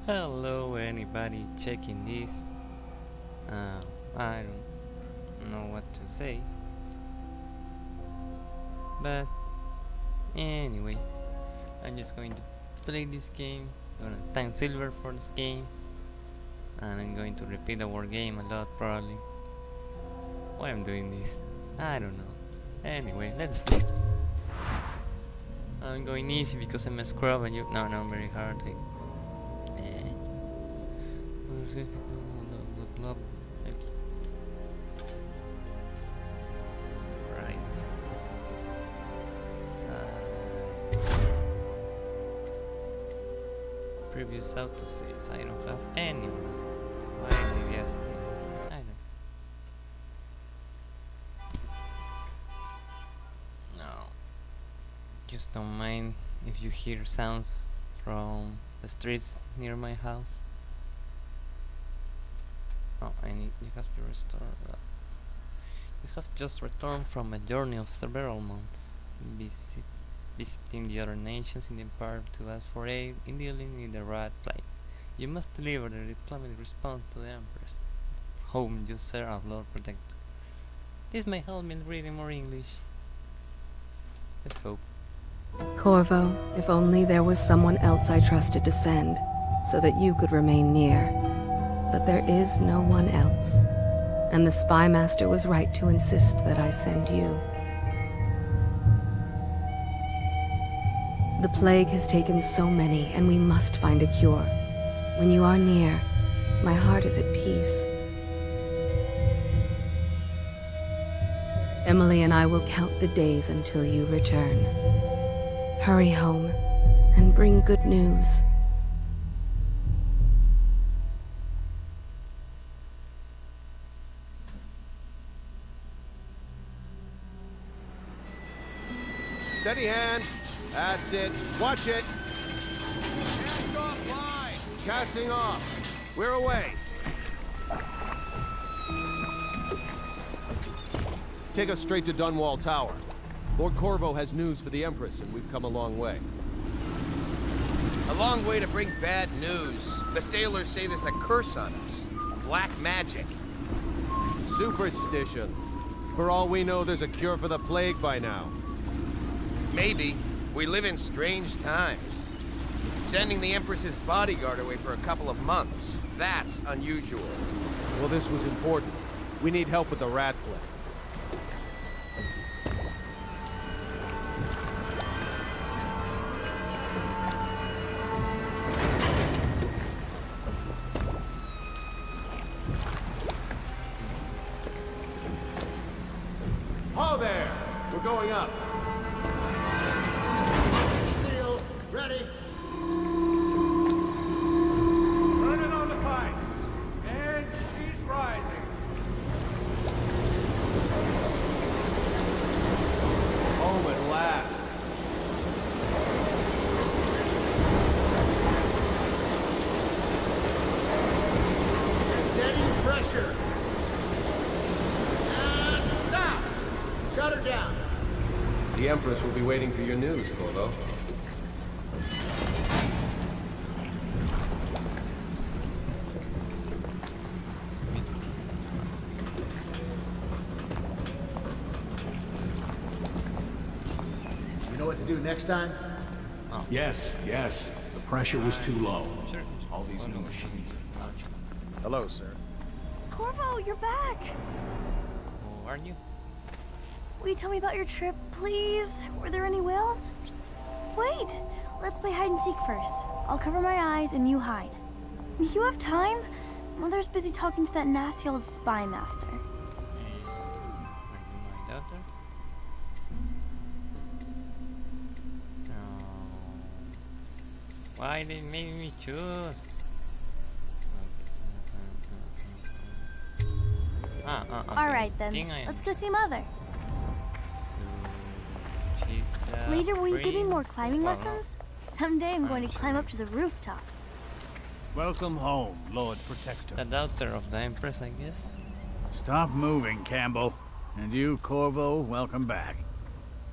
Hello, anybody checking this? I don't know what to say, but anyway, I'm just going to play this game. I'm gonna time silver for this game, and I'm going to repeat our game a lot probably. Why I'm doing this? I don't know. Anyway, let's play. I'm going easy because I'm a scrub and you. No, I'm very hard. Right. Previous auto says I don't have any. Why did you ask me this? I don't. No. Just don't mind if you hear sounds from the streets near my house. Oh, you have to restore. You have just returned from a journey of several months, visiting the other nations in the Empire to ask for aid in dealing with the rat plague. You must deliver the diplomatic response to the Empress, whom you serve as Lord Protector. This may help me reading more English. Let's hope. Corvo, if only there was someone else I trusted to send, so that you could remain near. But there is no one else, and the Spy Master was right to insist that I send you. The plague has taken so many, and we must find a cure. When you are near, my heart is at peace. Emily and I will count the days until you return. Hurry home, and bring good news. Steady hand. That's it. Watch it. Cast off line. Casting off. We're away. Take us straight to Dunwall Tower. Lord Corvo has news for the Empress, and we've come a long way. A long way to bring bad news. The sailors say there's a curse on us. Black magic. Superstition. For all we know, there's a cure for the plague by now. Maybe. We live in strange times. Sending the Empress's bodyguard away for a couple of months. That's unusual. Well, this was important. We need help with the rat plague. Ho there! We're going up. Seal. Ready. Turning on the pipes. And she's rising. Home at last. Steady pressure. And stop. Shut her down. The Empress will be waiting for your news, Corvo. You know what to do next time? Yes. The pressure was too low. Sure. All these new machines. Hello, sir. Corvo, you're back! Oh, are you? Will you tell me about your trip, please? Were there any whales? Wait! Let's play hide and seek first. I'll cover my eyes and you hide. You have time? Mother's busy talking to that nasty old spy master. Are you my daughter? No. Why they made me choose? Okay. Alright then, Think I let's go see Mother. So, she's the Later, will you give me more prince? climbing Well, no. lessons? Someday I'm going to climb up to the rooftop. Welcome home, Lord Protector. The daughter of the Empress, I guess. Stop moving, Campbell. And you, Corvo, welcome back.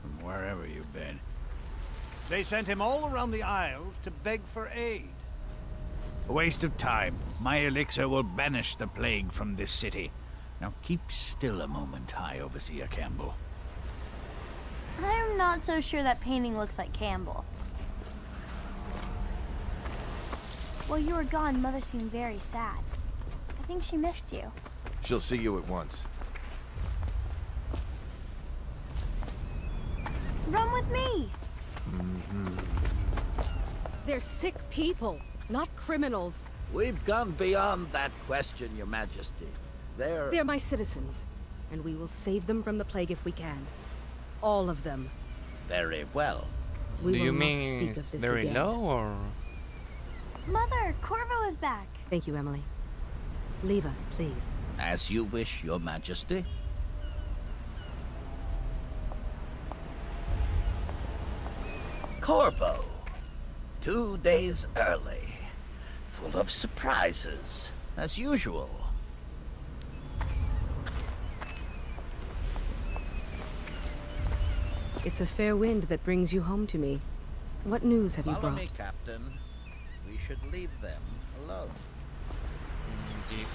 From wherever you've been. They sent him all around the Isles to beg for aid. A waste of time. My elixir will banish the plague from this city. Now keep still a moment, High Overseer Campbell. I'm not so sure that painting looks like Campbell. While you were gone, Mother seemed very sad. I think she missed you. She'll see you at once. Run with me! They're sick people, not criminals. We've gone beyond that question, Your Majesty. They're my citizens, and we will save them from the plague if we can. All of them. Very well. We Do will you not mean speak it's of this very again. low or? Mother, Corvo is back. Thank you, Emily. Leave us, please. As you wish, Your Majesty. Corvo. 2 days early. Full of surprises, as usual. It's a fair wind that brings you home to me. What news have you Follow brought? me, Captain. We should leave them alone. If,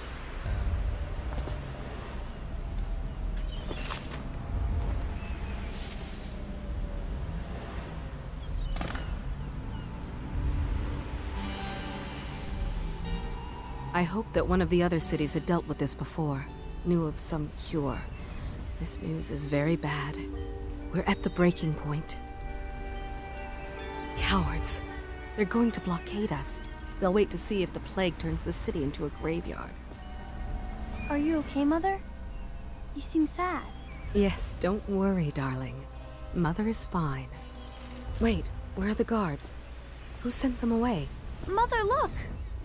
I hoped that one of the other cities had dealt with this before, knew of some cure. This news is very bad. We're at the breaking point. Cowards. They're going to blockade us. They'll wait to see if the plague turns the city into a graveyard. Are you okay, Mother? You seem sad. Yes, don't worry, darling. Mother is fine. Wait, where are the guards? Who sent them away? Mother, look!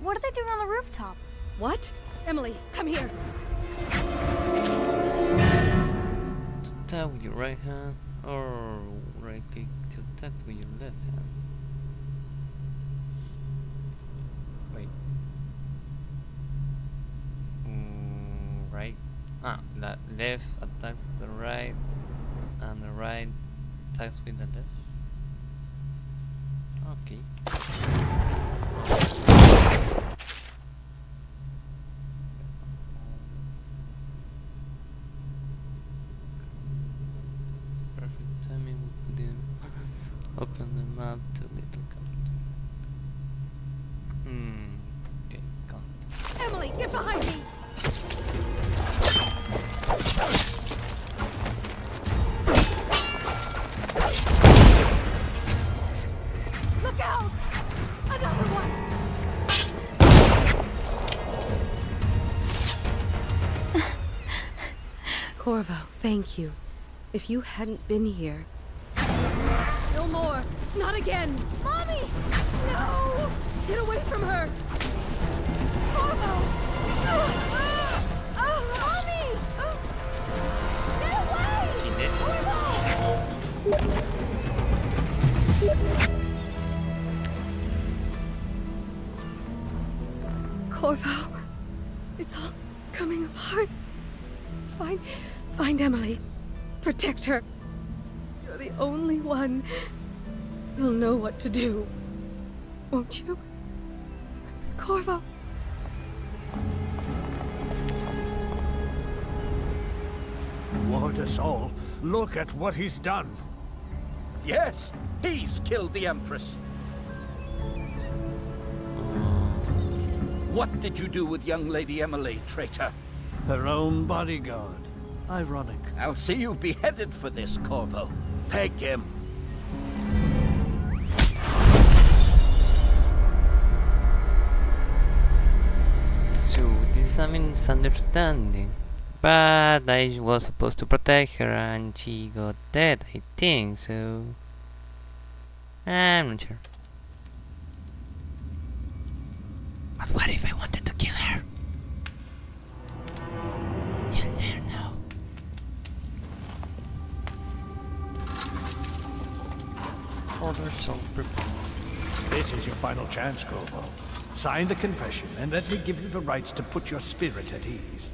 What are they doing on the rooftop? What? Emily, come here! to tap with your right hand or right click to tap with your left hand. Wait. Right. That left attacks the right, and the right attacks with the left. Okay. Perfect timing. We put in. Open the map to little country. Okay, come. Emily, get behind me! Look out! Another one! Corvo, thank you. If you hadn't been here... No more! Not again! Mommy! No! Get away from her! Corvo! Mommy! Get away! She did. Corvo, it's all coming apart. Find Emily. Protect her. You're the only one who'll know what to do. Won't you? Corvo. Ward us all. Look at what he's done. Yes, he's killed the Empress. What did you do with young Lady Emily, traitor? Her own bodyguard. Ironic. I'll see you beheaded for this, Corvo. Take him. So this is a misunderstanding. But I was supposed to protect her and she got dead, I think, so I'm not sure. But what if I wanted to kill her? You'll never know. Order shall prepare. This is your final chance, Corvo. Sign the confession, and let me give you the rights to put your spirit at ease.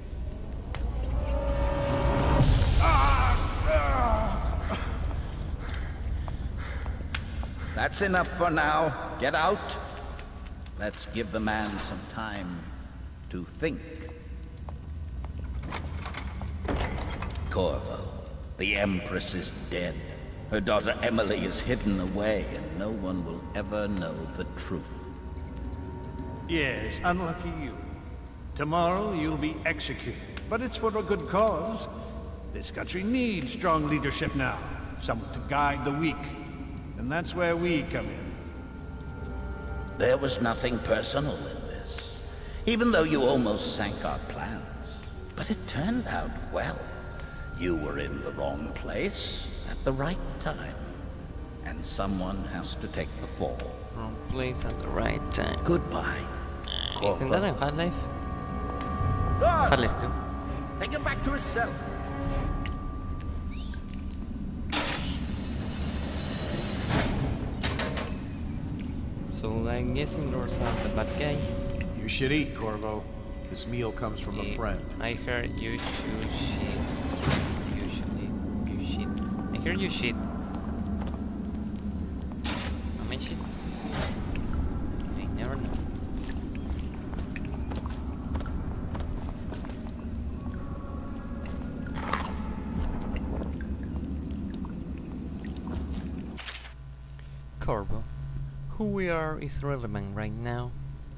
That's enough for now. Get out. Let's give the man some time to think. Corvo, the Empress is dead. Her daughter Emily is hidden away, and no one will ever know the truth. Yes, unlucky you. Tomorrow you'll be executed, but it's for a good cause. This country needs strong leadership now, someone to guide the weak. And that's where we come in. There was nothing personal in this, even though you almost sank our plans. But it turned out well. You were in the wrong place at the right time, and someone has to take the fall. Wrong place at the right time. Goodbye. Isn't that in Half-Life? Guard! Half-Life 2. Take him back to his cell. So I'm guessing those are the bad guys. You should eat, Corvo. This meal comes from a friend. I heard you should shit. You should eat. You shit. I heard you shit. Am I shit? I never know. Corvo, who we are is relevant right now.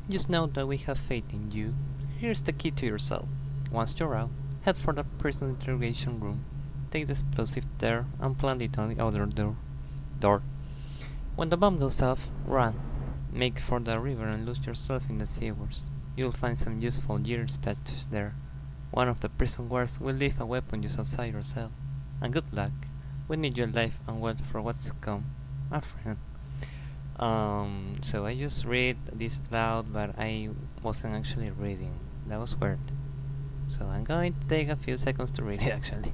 Just know that we have faith in you. Here's the key to your cell. Once you're out, head for the prison interrogation room. Take the explosive there and plant it on the other door. When the bomb goes off, run. Make for the river and lose yourself in the sewers. You'll find some useful gear stashed there. One of the prison guards will leave a weapon just outside your cell. And good luck. We need your life and well for what's to come. Our friend. So I just read this loud, but I wasn't actually reading. That was weird. So I'm going to take a few seconds to read it actually.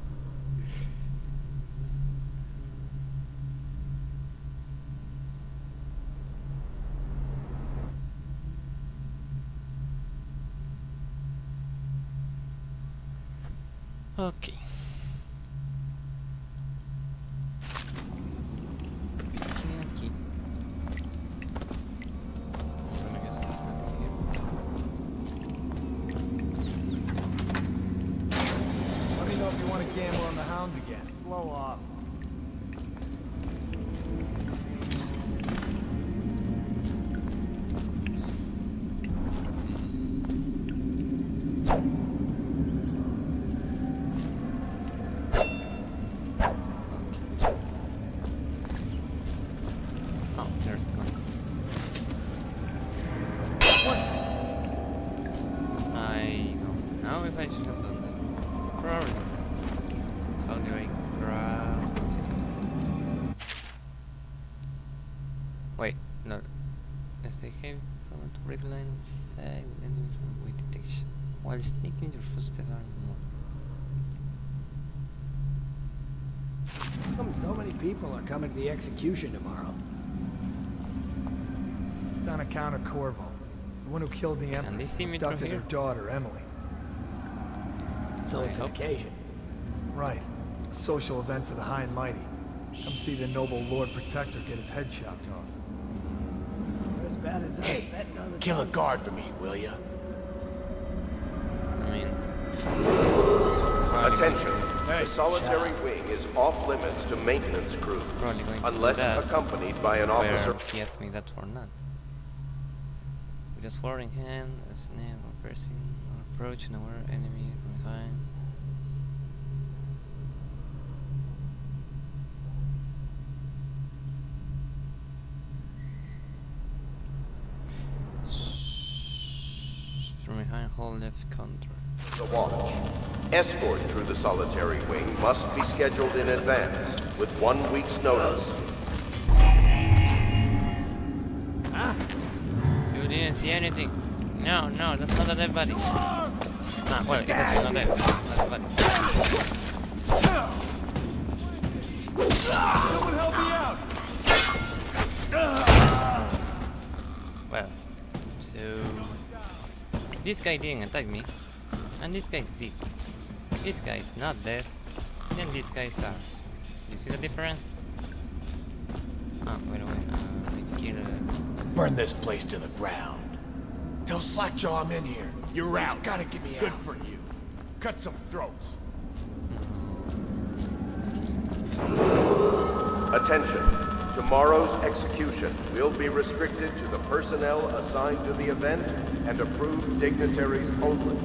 Okay. Okay. I guess it's nothing here. Let me know if you want to gamble on the hounds again. Blow off. Oh, there's one. I don't know if I should have done that. Probably. How do I grab? One second. Wait, no. As they have from to break lines, sag with enemies on weight detection. While sneaking your footsteps are more. How come so many people are coming to the execution tomorrow? It's on account of Corvo, the one who killed the Can they Empress see and me through abducted her here? daughter, Emily. So I it's an hope. occasion. Right. A social event for the high and mighty. Come see the noble Lord Protector get his head chopped off. As bad as Hey, kill a guard for me, will ya? I mean, Attention. Hey, The solitary wing is off limits to maintenance crews, probably going to do unless that. accompanied by an Where officer. he asked me that for none. With a sword in hand, a snare or person or approach an aware enemy from behind. From behind, hold left counter. The watch. Escort through the solitary wing must be scheduled in advance, with 1 week's notice. You didn't see anything. No, no, that's not a dead body. Ah, well, it's actually not dead. It's not a body. Someone help me out! Well, so this guy didn't attack me, and this guy's dead. This guy's not dead, then these guys are. You see the difference? Ah, wait a minute. I killed Burn this place to the ground. Tell Slackjaw I'm in here. You're He's out. gotta get me Good out. for you. Cut some throats. Attention. Tomorrow's execution will be restricted to the personnel assigned to the event and approved dignitaries only.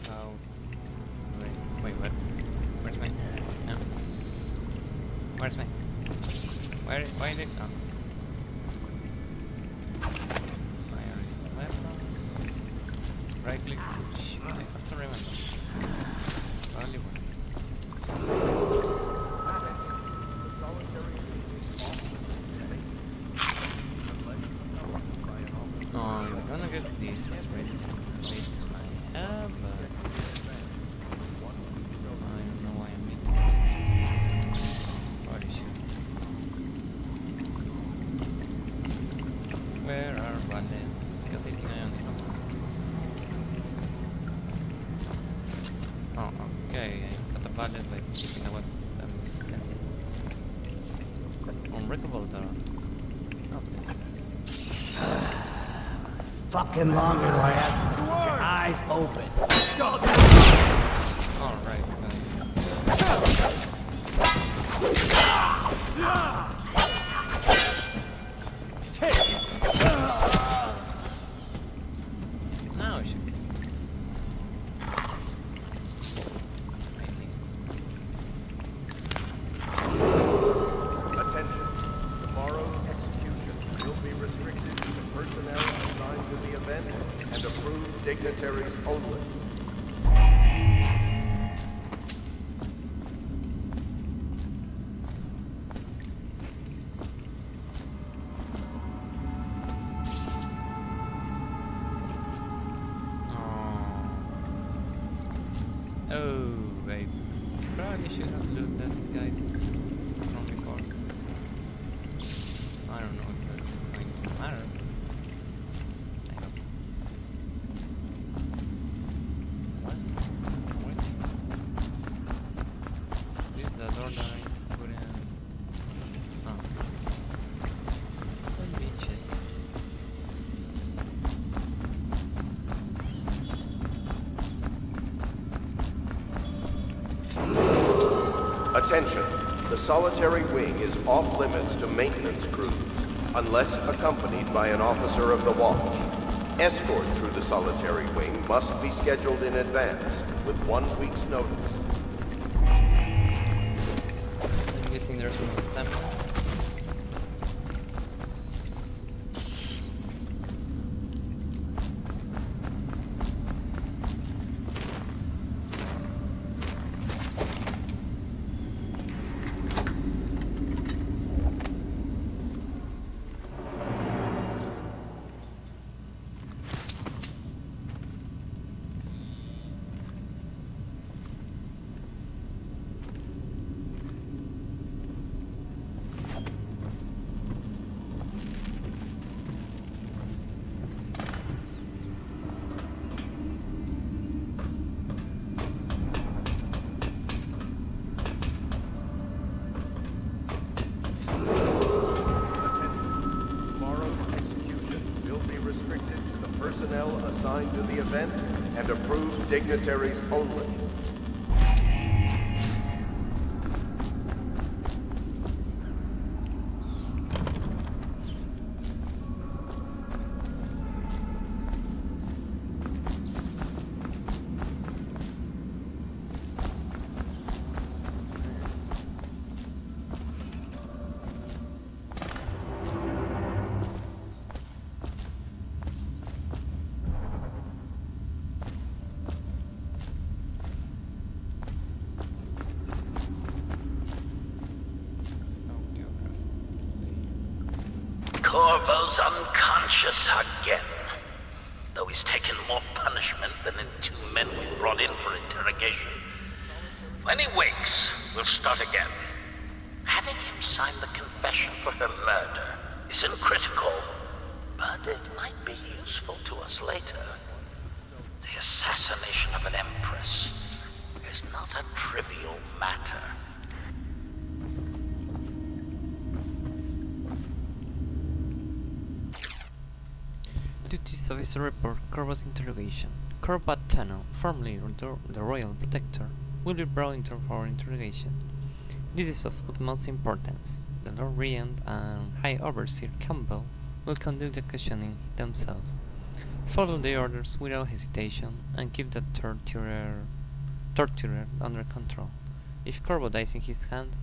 Oh. Wait, what? Where's my... No. Where's my... Why did... Oh. Fire weapons. Right click. Shit, I have to remember. Only one. Oh, I'm gonna get this ready. It's my hair, but... I don't know why I'm eating. Body shield. Where are bullets? Because I think I only have one. Oh, okay. I got a bullet by picking a weapon. That makes sense. Unbreakable door. Okay. Fucking longer do I have your eyes open. Alright, now it should. Attention. Tomorrow's execution will be restricted to the personnel assigned to the event and approved dignitaries only. Oh, I probably should have looked at the guys from before. I don't know if that's going to matter. I hope. What's this is the door that I put in. Oh. Let me check. Attention. The solitary wing is off limits to maintenance crews, unless accompanied by an officer of the watch. Escort through the solitary wing must be scheduled in advance, with 1 week's notice. I'm guessing there's no stamina. Personnel assigned to the event and approved dignitaries only. Corvo's unconscious again. Though he's taken more punishment than the 2 men we brought in for it. investigation. When he wakes, we'll start again. Having him sign the confession for her murder isn't critical, but it might be useful to us later. The assassination of an empress is not a trivial matter. Duties officer report Corvo's interrogation. Corvo Tunnel, formerly the Royal Protector, will be brought into for interrogation. This is of utmost importance. The Lord Regent and High Overseer Campbell will conduct the questioning themselves. Follow the orders without hesitation and keep the torturer under control. If Corvo dies in his hands,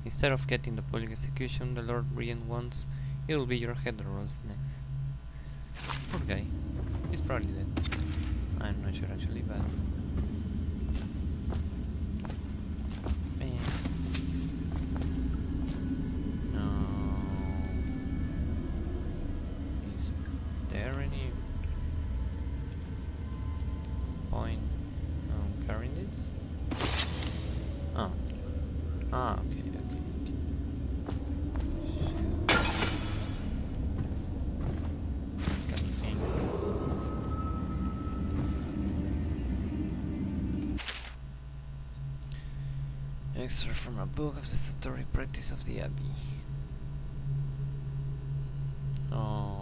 instead of getting the public execution the Lord Regent wants, it will be your head that rolls next. Poor guy. He's probably dead. I'm not sure actually, but... Man. No. Is there any point carrying this? Oh. Ah, okay. Extract from a book of the statutory practice of the Abbey. Oh.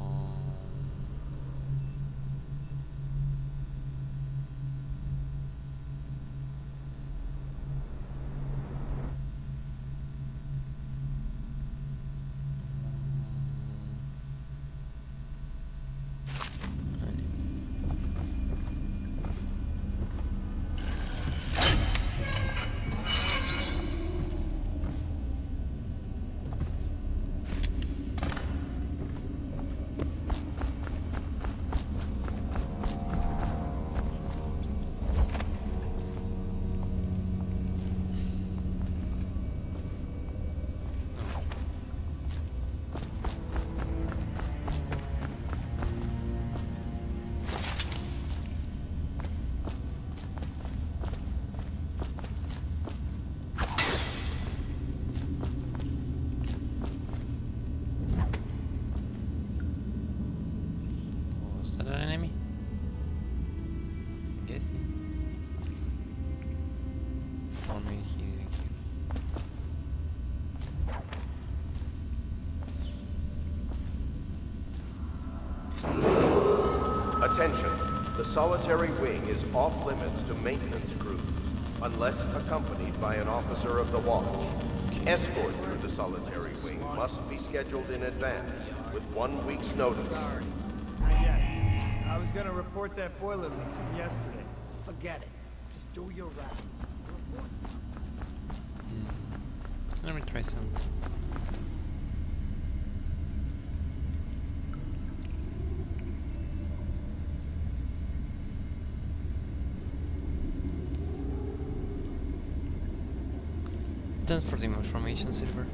Attention. The solitary wing is off limits to maintenance crews, unless accompanied by an officer of the watch. Escort through the solitary wing must be scheduled in advance, with 1 week's notice. Not yet. I was gonna report that boiler leak from yesterday. Forget it. Just do your route. Let me try some. Thanks for the information, Silver.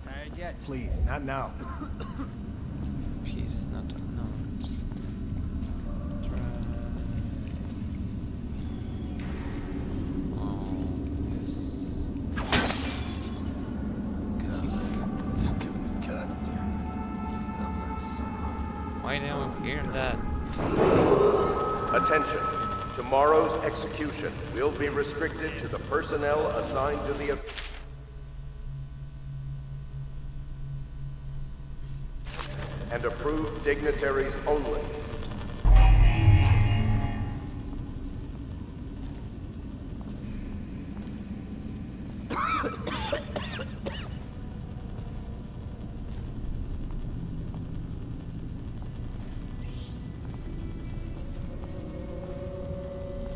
Tired yet? Please, not now. Please, not no. Try. Oh, yes. God. Why don't we hear that? Attention. Tomorrow's execution will be restricted to the personnel assigned to the... and approved dignitaries only.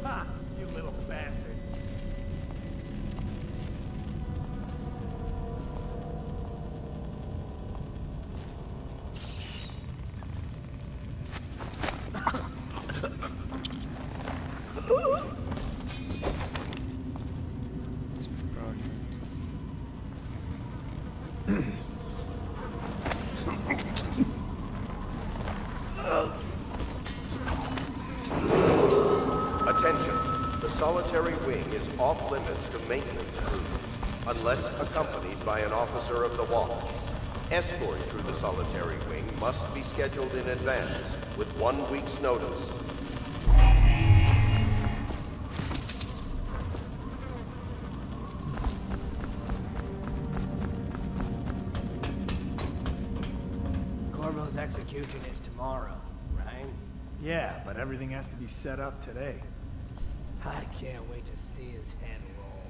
Ha! You little bastard. solitary wing is off limits to maintenance crews, unless accompanied by an officer of the watch. Escort through the solitary wing must be scheduled in advance, with 1 week's notice. Corvo's execution is tomorrow, right? Yeah, but everything has to be set up today. I can't wait to see his head roll.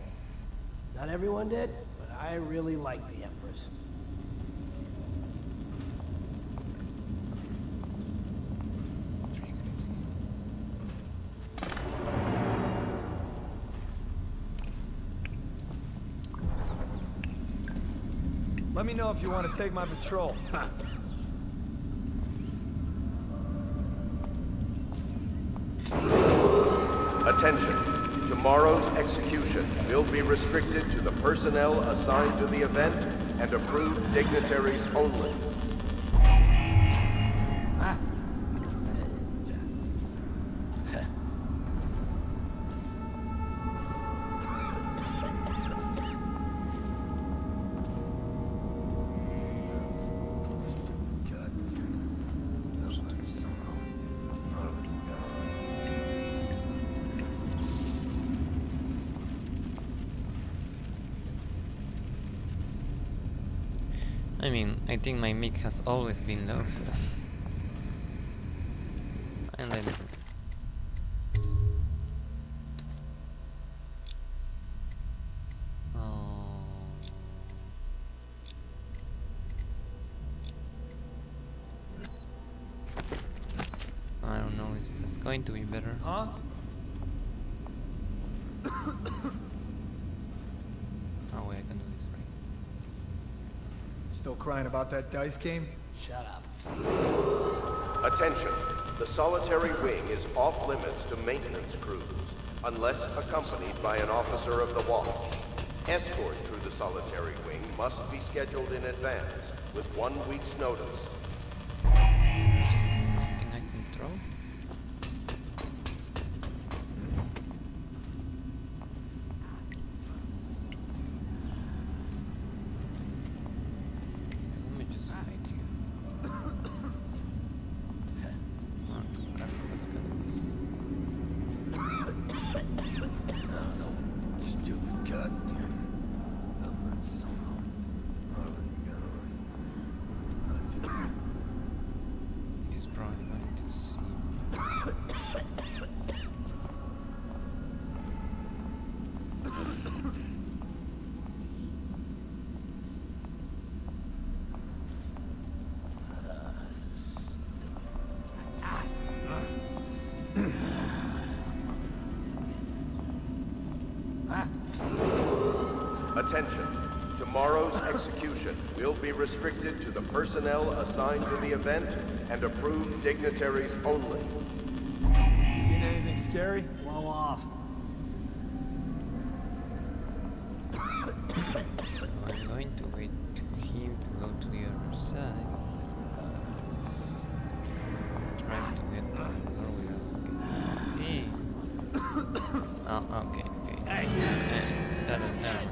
Not everyone did, but I really like the Empress. Let me know if you want to take my patrol. Attention. Tomorrow's execution will be restricted to the personnel assigned to the event and approved dignitaries only. I mean, I think my mic has always been low, so... And then... Oh... I don't know, it's going to be better. Huh? Oh wait, I can do this, right? Still crying about that dice game? Shut up. Attention. The solitary wing is off limits to maintenance crews, unless accompanied by an officer of the watch. Escort through the solitary wing must be scheduled in advance, with 1 week's notice. Something I can throw? Let me just hide here. Oh, I forgot about this. Stupid goddamn. He's probably going to see me. Attention. Tomorrow's execution will be restricted to the personnel assigned to the event and approved dignitaries only. Seen anything scary? Blow off. So I'm going to wait to him to go to the other side. Trying to get where we can see. Oh, okay, okay. Never mind.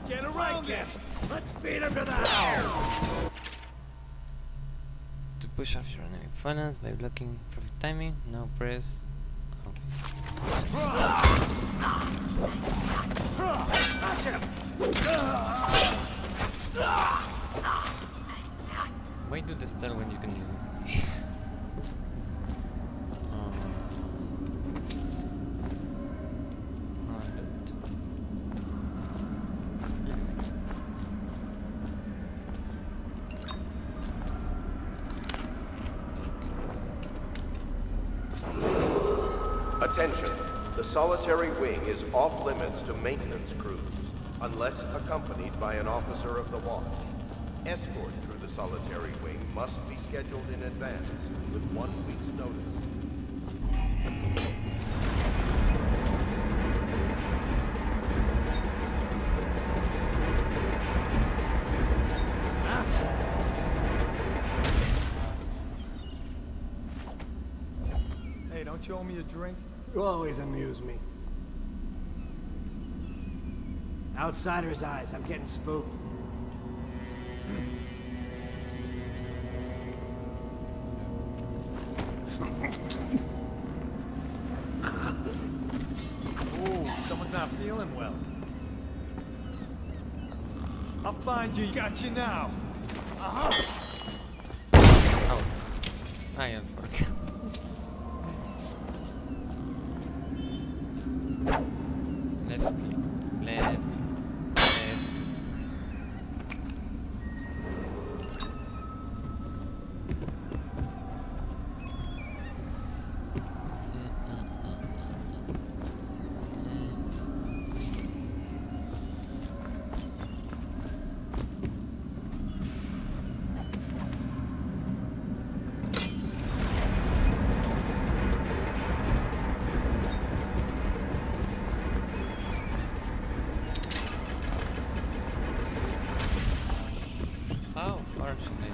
Get around this! Let's feed him to the hound! To push off your enemy opponents by blocking perfect timing, no press. Okay. Why do the style when you can do this? Attention. The solitary wing is off limits to maintenance crews, unless accompanied by an officer of the watch. Escort through the solitary wing must be scheduled in advance, with 1 week's notice. Hey, don't you owe me a drink? You always amuse me. Outsider's eyes, I'm getting spooked. Ooh, someone's not feeling well. I'll find you, got you now. Oh, I have forgot. Left, left, left. How far should I?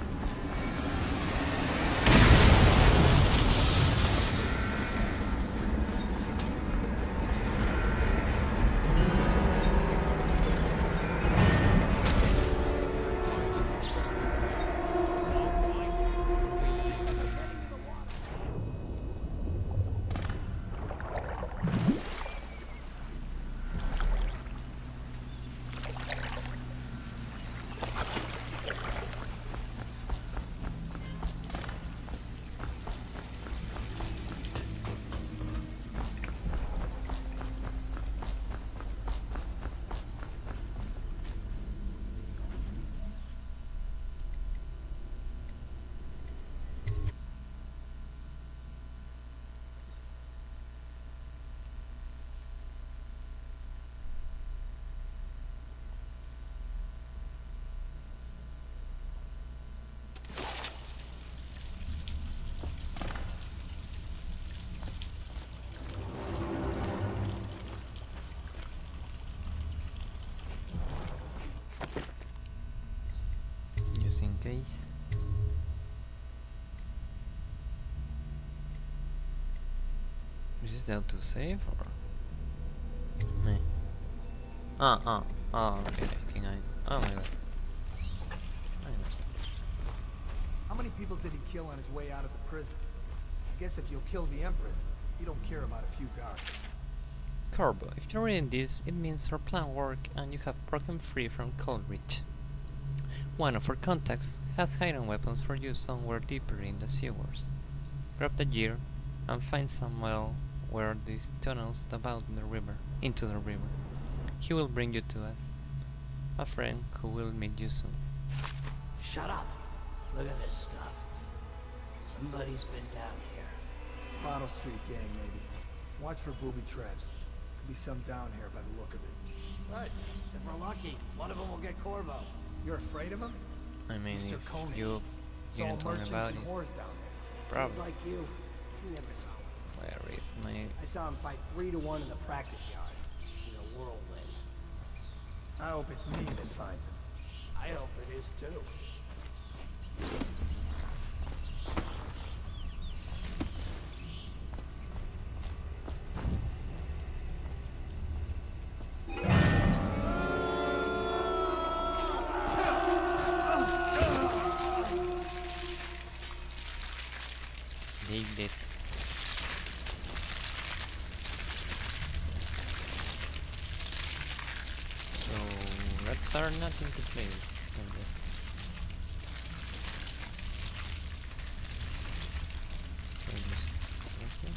Just in case. Is this the autosave or? No. Okay, I think oh my god. I understand. How many people did he kill on his way out of the prison? I guess if you'll kill the Empress, you don't care about a few guards. Corbo, if you're reading this, it means our plan worked and you have broken free from Coleridge. One of our contacts has hidden weapons for you somewhere deeper in the sewers. Grab the gear and find Samuel where these tunnels about into the river. He will bring you to us. A friend who will meet you soon. Shut up. Look at this stuff. Somebody's been down here. Bottle Street gang, maybe. Watch for booby traps. Could be some down here by the look of it. Right. If we're lucky, one of them will get Corvo. You're afraid of him? I mean, He's if Zirconian. you It's all didn't tell me merchants about and it, whores down there. probably. Like you never saw one. Where is my... I saw him fight 3 to 1 in the practice yard. In a whirlwind. I hope it's me that finds him. I hope it is too. They did. So rats are nothing to play with, I guess. So just okay.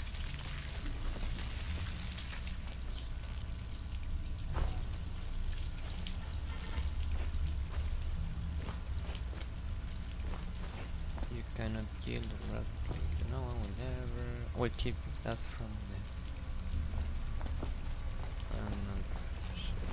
You cannot kill the rat. No one will ever. Will keep us from there. I'm not sure.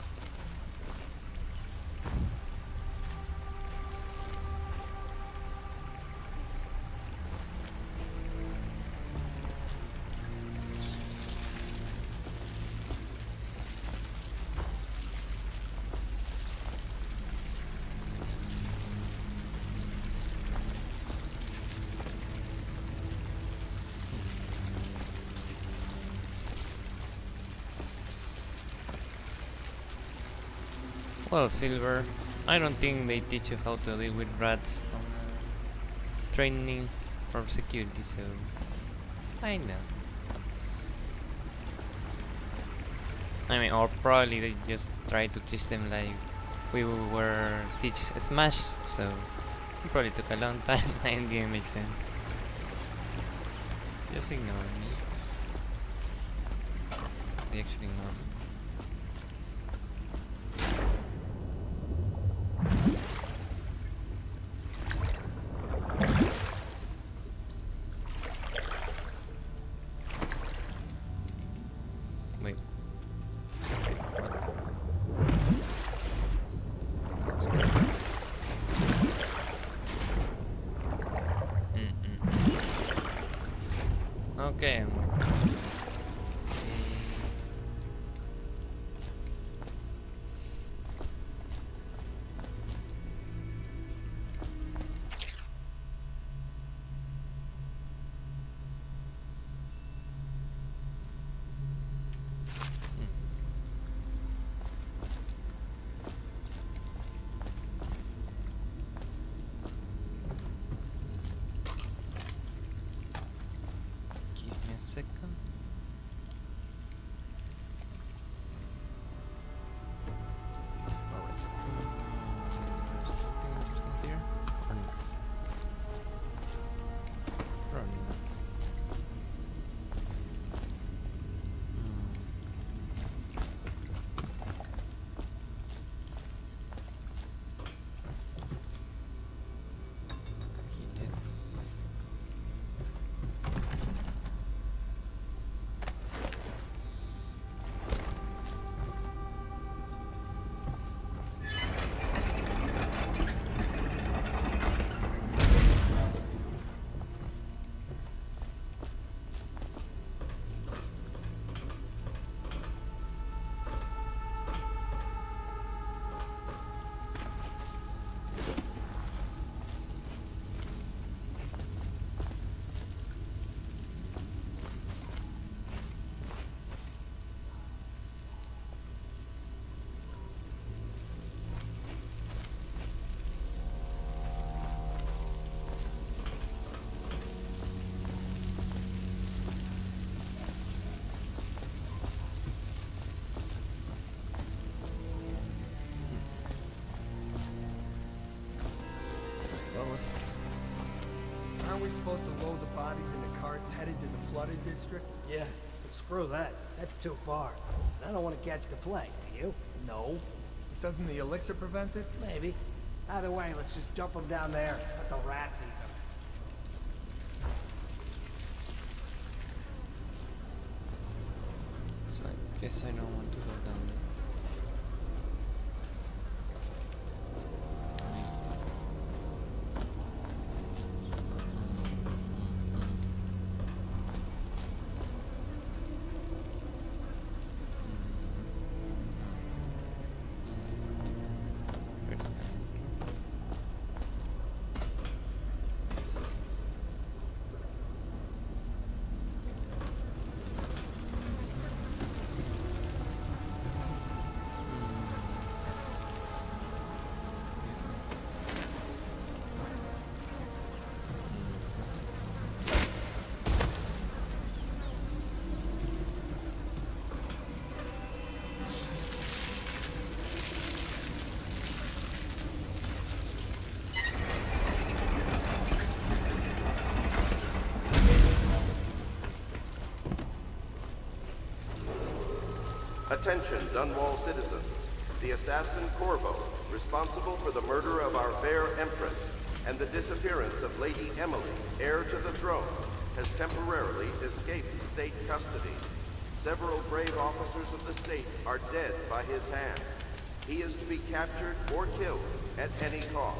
Well, Silver, I don't think they teach you how to deal with rats on trainings for security, so I know. I mean, or probably they just try to teach them like we were teach Smash, so it probably took a long time and didn't make sense. Just ignore me. They actually ignore me. Wait. Okay. Give me a second. Alright. There's something interesting here? Or no? Probably not. He did. Those. Aren't we supposed to load the bodies into carts headed to the flooded district? Yeah, but screw that. That's too far. I don't want to catch the plague, do you? No. Doesn't the elixir prevent it? Maybe. Either way, let's just dump them down there. Let the rats eat them. So I guess I don't want to go down. I mean, where's that? Attention, Dunwall citizens. The assassin Corvo, responsible for the murder of our fair Empress and the disappearance of Lady Emily, heir to the throne, has temporarily escaped state custody. Several brave officers of the state are dead by his hand. He is to be captured or killed at any cost.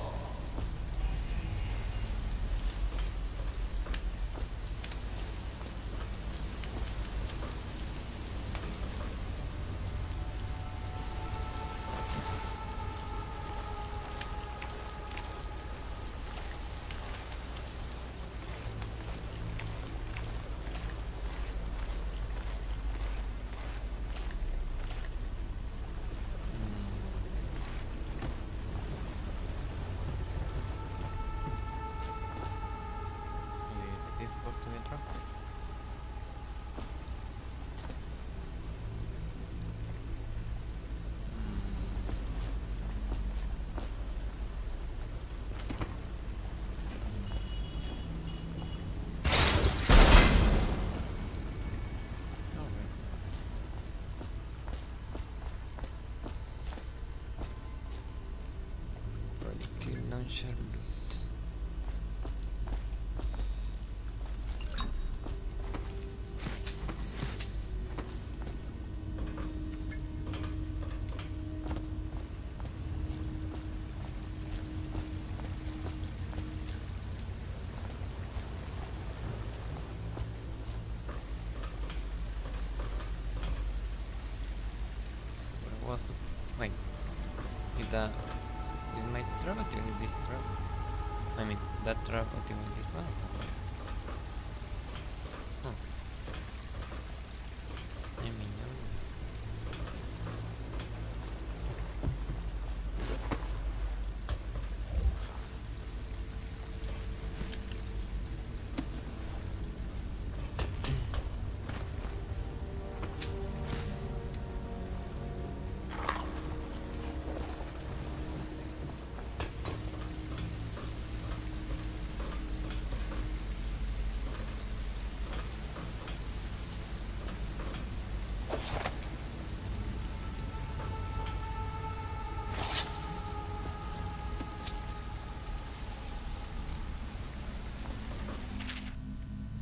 supposed to be a drop. Launcher loot. What was the wait? Did my drop activate this drop? I mean, that drop activate this one? Hmm. I mean, no.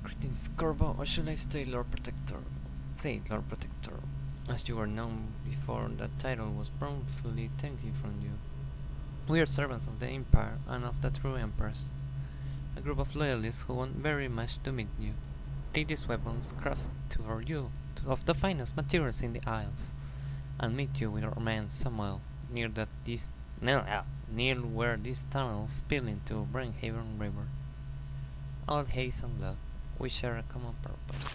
Greetings, Corvo, or should I say Lord Protector? Say Lord Protector. As you were known before that title was wrongfully taken from you. We are servants of the Empire and of the true Empress. A group of loyalists who want very much to meet you. Take these weapons crafted for you of the finest materials in the Isles, and meet you with our man Samuel near where these tunnels spill into Brainhaven River. All haste and luck. We share a common purpose.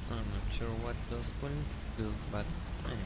I'm not sure what those bullets do, but anyway.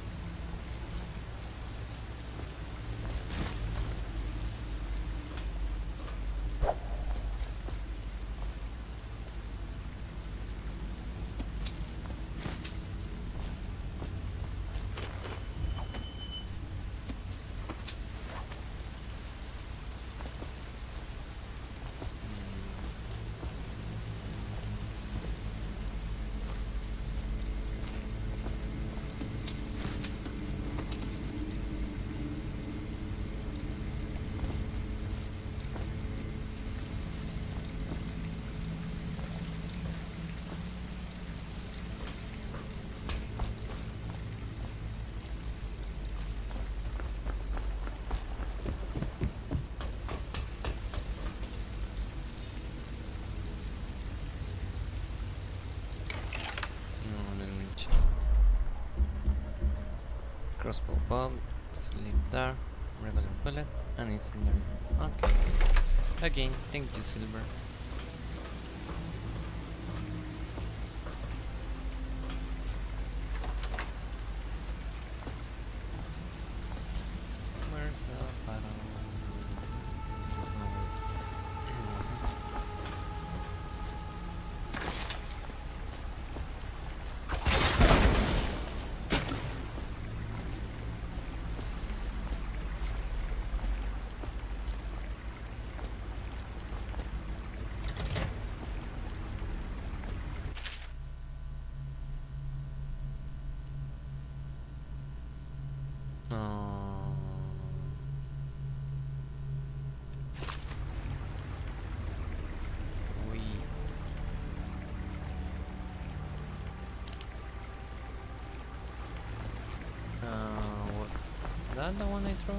Crossbow bolt, sleep dart, regular bullet, and incendiary. Okay. Again, thank you, Silver. Where's the battle? Was that the one I threw?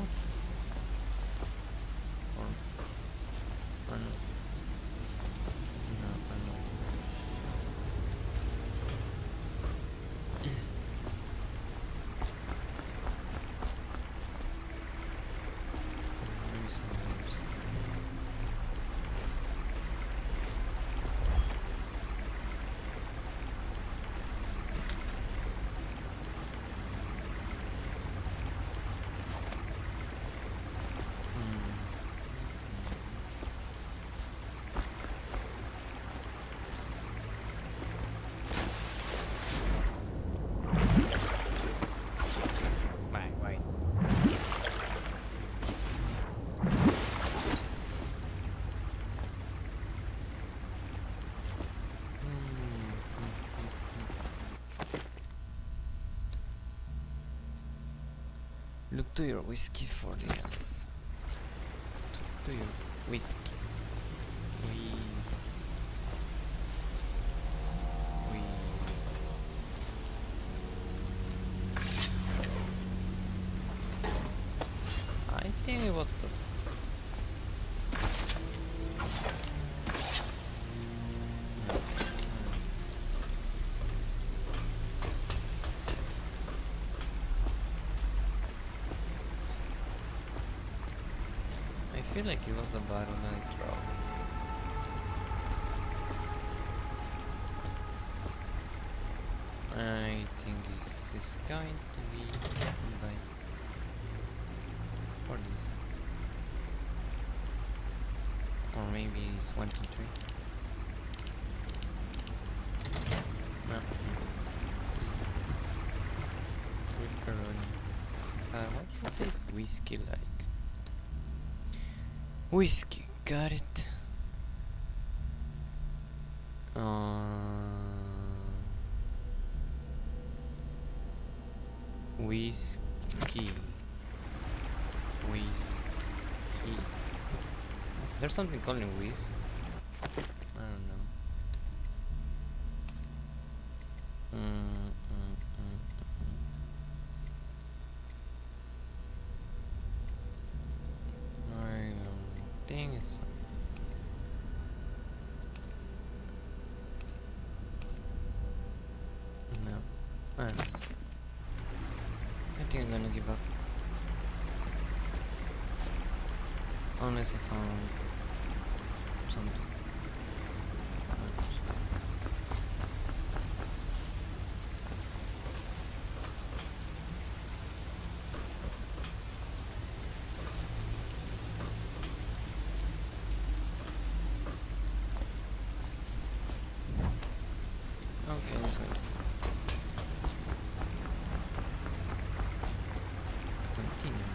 To your whiskey for the ends. To your whiskey. I think it was the I feel like it was the bottle nitro. I think this is going to be by for this. Or maybe it's 1, 2, 3. No. Pepperoni. Why he says whiskey like? Whiskey, got it. Whiskey. Whiskey. There's something called whiz. I don't know. I don't think it's. No. I don't know. I think I'm gonna give up. Unless I found something. Okay, let's wait. Let's continue.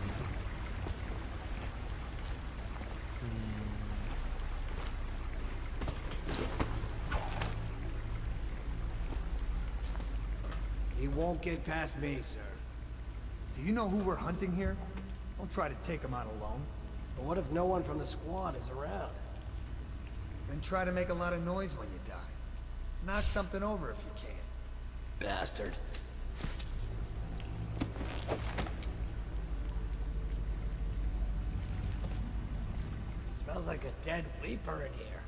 He won't get past me, sir. Do you know who we're hunting here? Don't try to take him out alone. But what if no one from the squad is around? Then try to make a lot of noise when you die. Knock something over if you can. Bastard. Smells like a dead Reaper in here.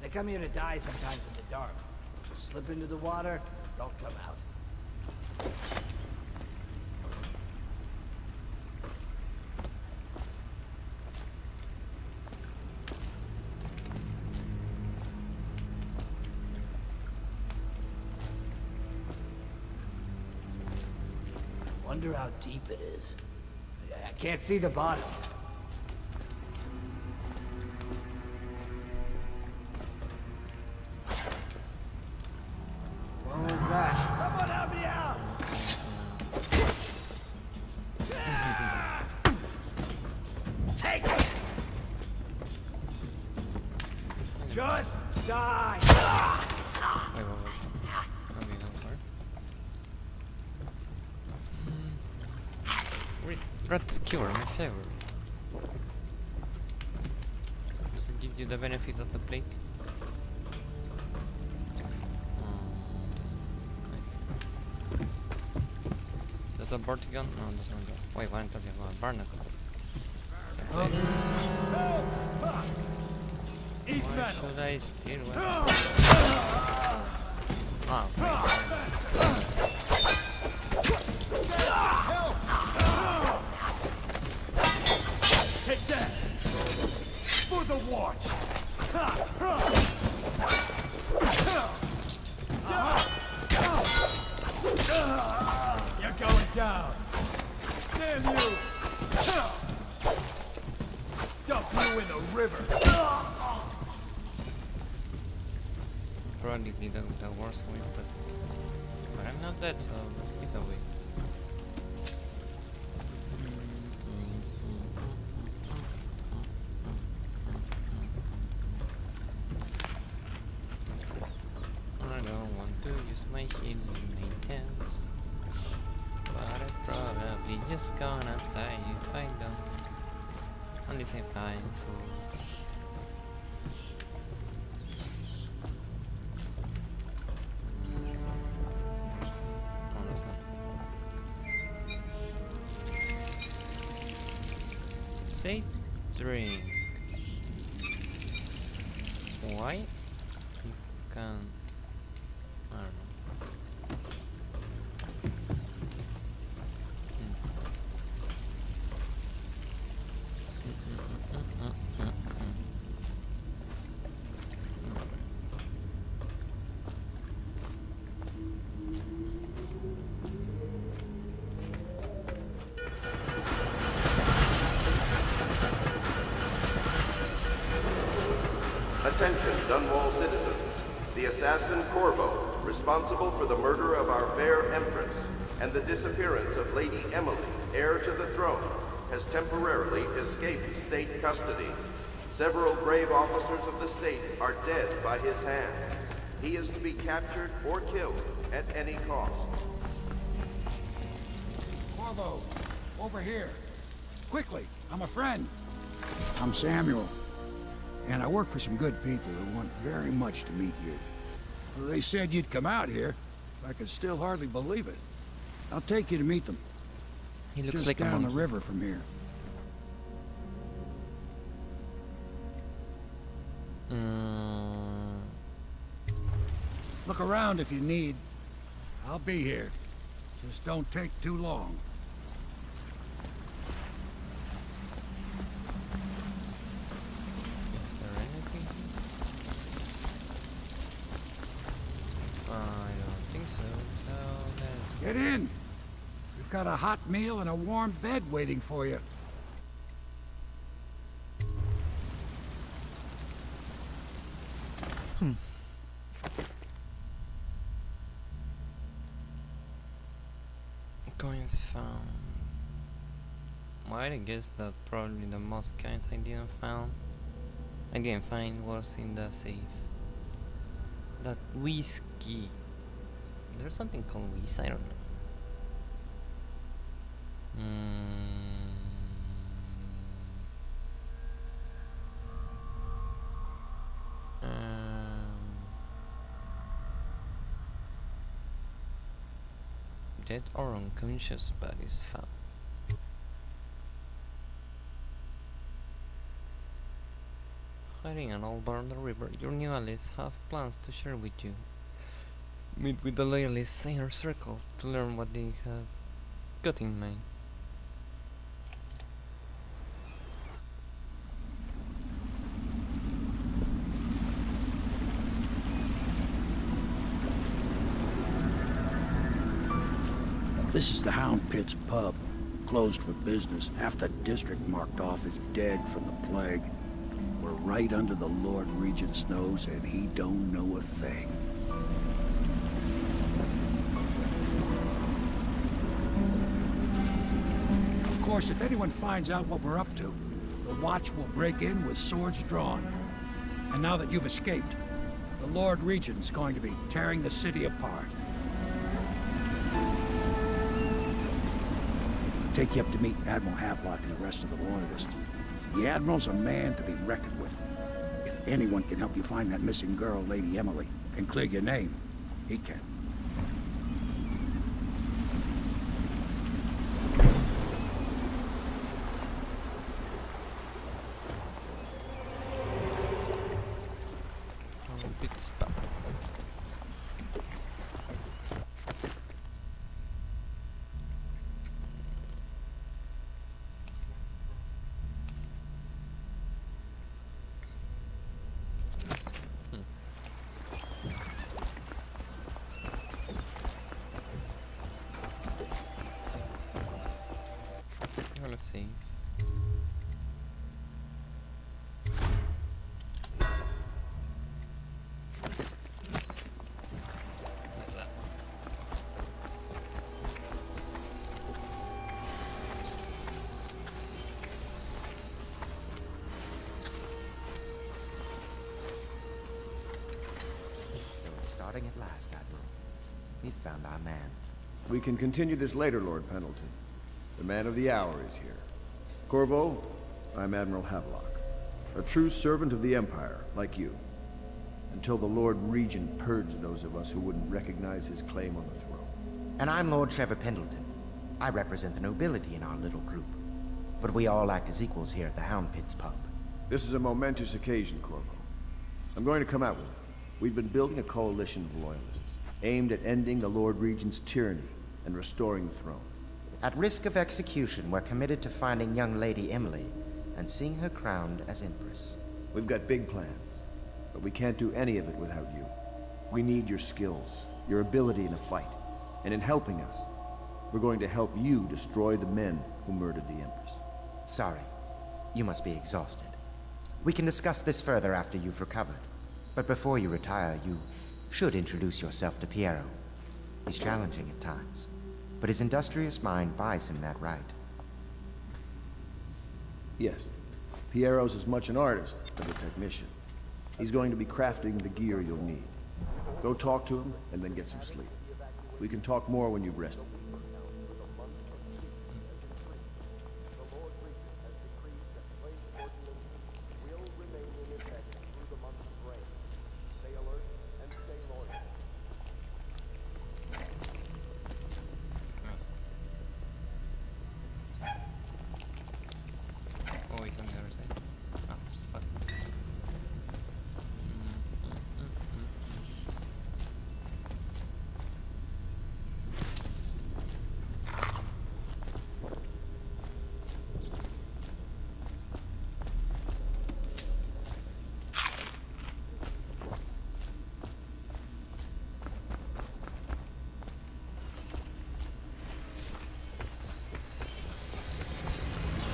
They come here to die sometimes in the dark. Just slip into the water, don't come out. Wonder how deep it is. I can't see the bottom. What was that? Someone help me out! Take it! Just die! Wait, what was okay, not far. Red skewer, my favorite. Does it give you the benefit of the plague? There's a Vortigon? No, there's not. Wait, what am I talking about? Barnacle. Why should I steal one? Take that! For the watch! You're going down! Damn you! Dump you in the river! Probably the worst way, but I'm not dead, so he's away. I don't want to use my healing items, but I'm probably just gonna die if I don't. Unless I find food. No, that's not. Say drink. Why? You can. I don't know. Attention, Dunwall citizens. The assassin Corvo, responsible for the murder of our fair Empress and the disappearance of Lady Emily, heir to the throne, has temporarily escaped state custody. Several brave officers of the state are dead by his hand. He is to be captured or killed at any cost. Corvo, over here. Quickly, I'm a friend. I'm Samuel. And I work for some good people who want very much to meet you. Well, they said you'd come out here. I can still hardly believe it. I'll take you to meet them. He looks Just like a down the monkey. river from here. Look around if you need. I'll be here. Just don't take too long. Is there anything here? I don't think so. So there's. Get in! We've got a hot meal and a warm bed waiting for you. Coins found. Well, I guess that probably the most coins I didn't find was in the safe. That whiskey. There's something called whiskey, I don't know. Dead or unconscious bodies found. Hiding an old bar on the river, your new allies have plans to share with you. Meet with the loyalists in your circle to learn what they have got in mind. This is the Hound Pit's pub. Closed for business. Half the district marked off as dead from the plague. We're right under the Lord Regent's nose, and he don't know a thing. Of course, if anyone finds out what we're up to, the Watch will break in with swords drawn. And now that you've escaped, the Lord Regent's going to be tearing the city apart. Take you up to meet Admiral Havelock and the rest of the Loyalists. The Admiral's a man to be reckoned with. If anyone can help you find that missing girl, Lady Emily, and clear your name, he can. Bit spell. Let's see. We found our man. We can continue this later, Lord Pendleton. The man of the hour is here. Corvo, I'm Admiral Havelock. A true servant of the Empire, like you. Until the Lord Regent purged those of us who wouldn't recognize his claim on the throne. And I'm Lord Trevor Pendleton. I represent the nobility in our little group. But we all act as equals here at the Hound Pits pub. This is a momentous occasion, Corvo. I'm going to come out with it. We've been building a coalition of loyalists, aimed at ending the Lord Regent's tyranny and restoring the throne. At risk of execution, we're committed to finding young Lady Emily and seeing her crowned as Empress. We've got big plans, but we can't do any of it without you. We need your skills, your ability in a fight, and in helping us, we're going to help you destroy the men who murdered the Empress. Sorry. You must be exhausted. We can discuss this further after you've recovered. But before you retire, you should introduce yourself to Piero. He's challenging at times, but his industrious mind buys him that right. Yes. Piero's as much an artist as a technician. He's going to be crafting the gear you'll need. Go talk to him, and then get some sleep. We can talk more when you've rested. Oh, he's on the other side. Ah, fuck.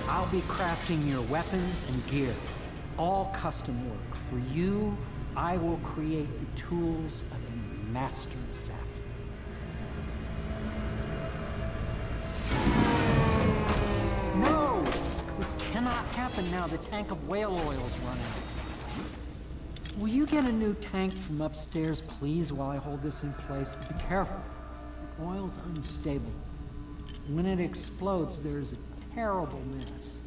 I'll be crafting your weapons and gear. All custom work. For you, I will create the tools of a master assassin. No! This cannot happen now. The tank of whale oil's run out. Will you get a new tank from upstairs, please, while I hold this in place? Be careful. The oil's unstable. When it explodes, there's a terrible mess.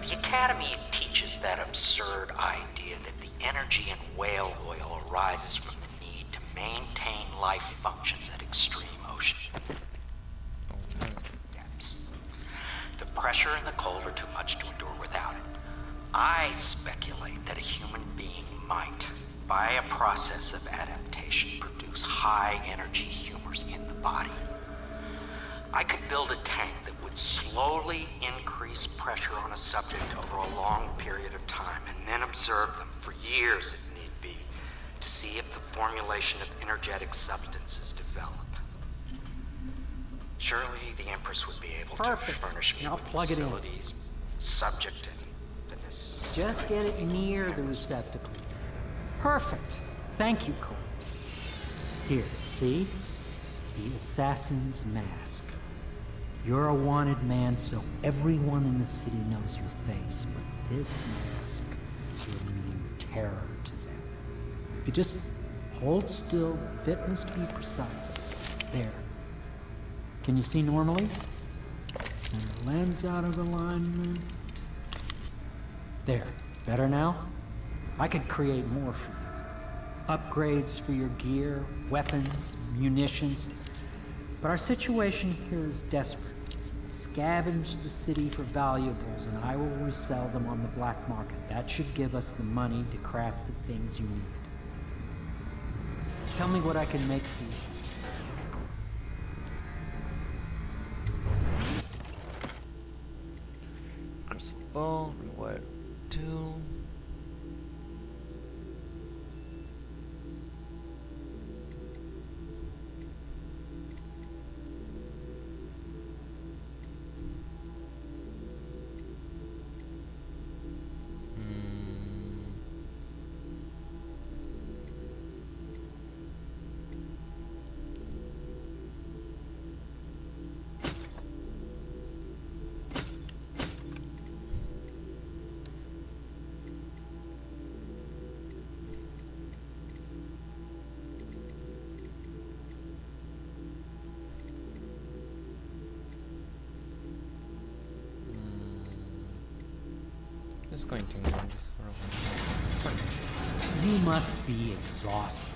The Academy teaches that absurd idea that the energy in whale oil arises from the need to maintain life functions at extreme ocean depths. The pressure and the cold are too much to endure without it. I speculate that a human being might, by a process of adaptation, produce high-energy humors in the body. I could build a tank that would slowly increase pressure on a subject over a long period of time and then observe them for years if need be to see if the formulation of energetic substances develop. Surely the Empress would be able to furnish me I'll with plug it in. facilities subject to this. Just get it near the receptacle. Perfect. Thank you, Cole. Here, see? The assassin's mask. You're a wanted man, so everyone in the city knows your face, but this mask will mean terror to them. you just hold still, the fit must be precise. There. Can you see normally? Send the lens out of alignment. There. Better now? I could create more for you. Upgrades for your gear, weapons, munitions. But our situation here is desperate. Scavenge the city for valuables, and I will resell them on the black market. That should give us the money to craft the things you need. Tell me what I can make for you. Crystal ball, rewire 2. Just going to ignore this for a while. You must be exhausted.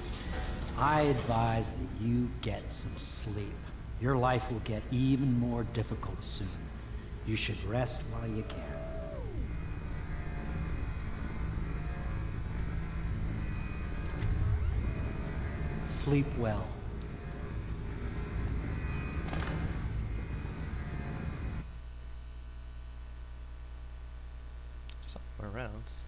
I advise that you get some sleep. Your life will get even more difficult soon. You should rest while you can. Sleep well. Somewhere else.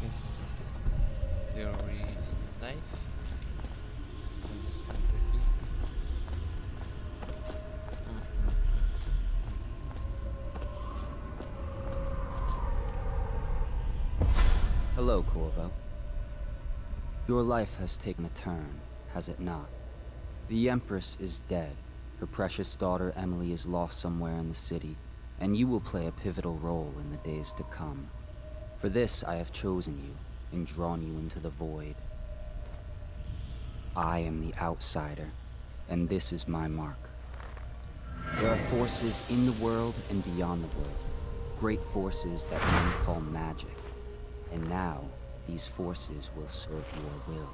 Is this the real life? Or just fantasy? Hello, Corvo. Your life has taken a turn, has it not? The Empress is dead. Her precious daughter Emily is lost somewhere in the city, and you will play a pivotal role in the days to come. For this, I have chosen you and drawn you into the void. I am the outsider, and this is my mark. There are forces in the world and beyond the world, great forces that men call magic. And now, these forces will serve your will.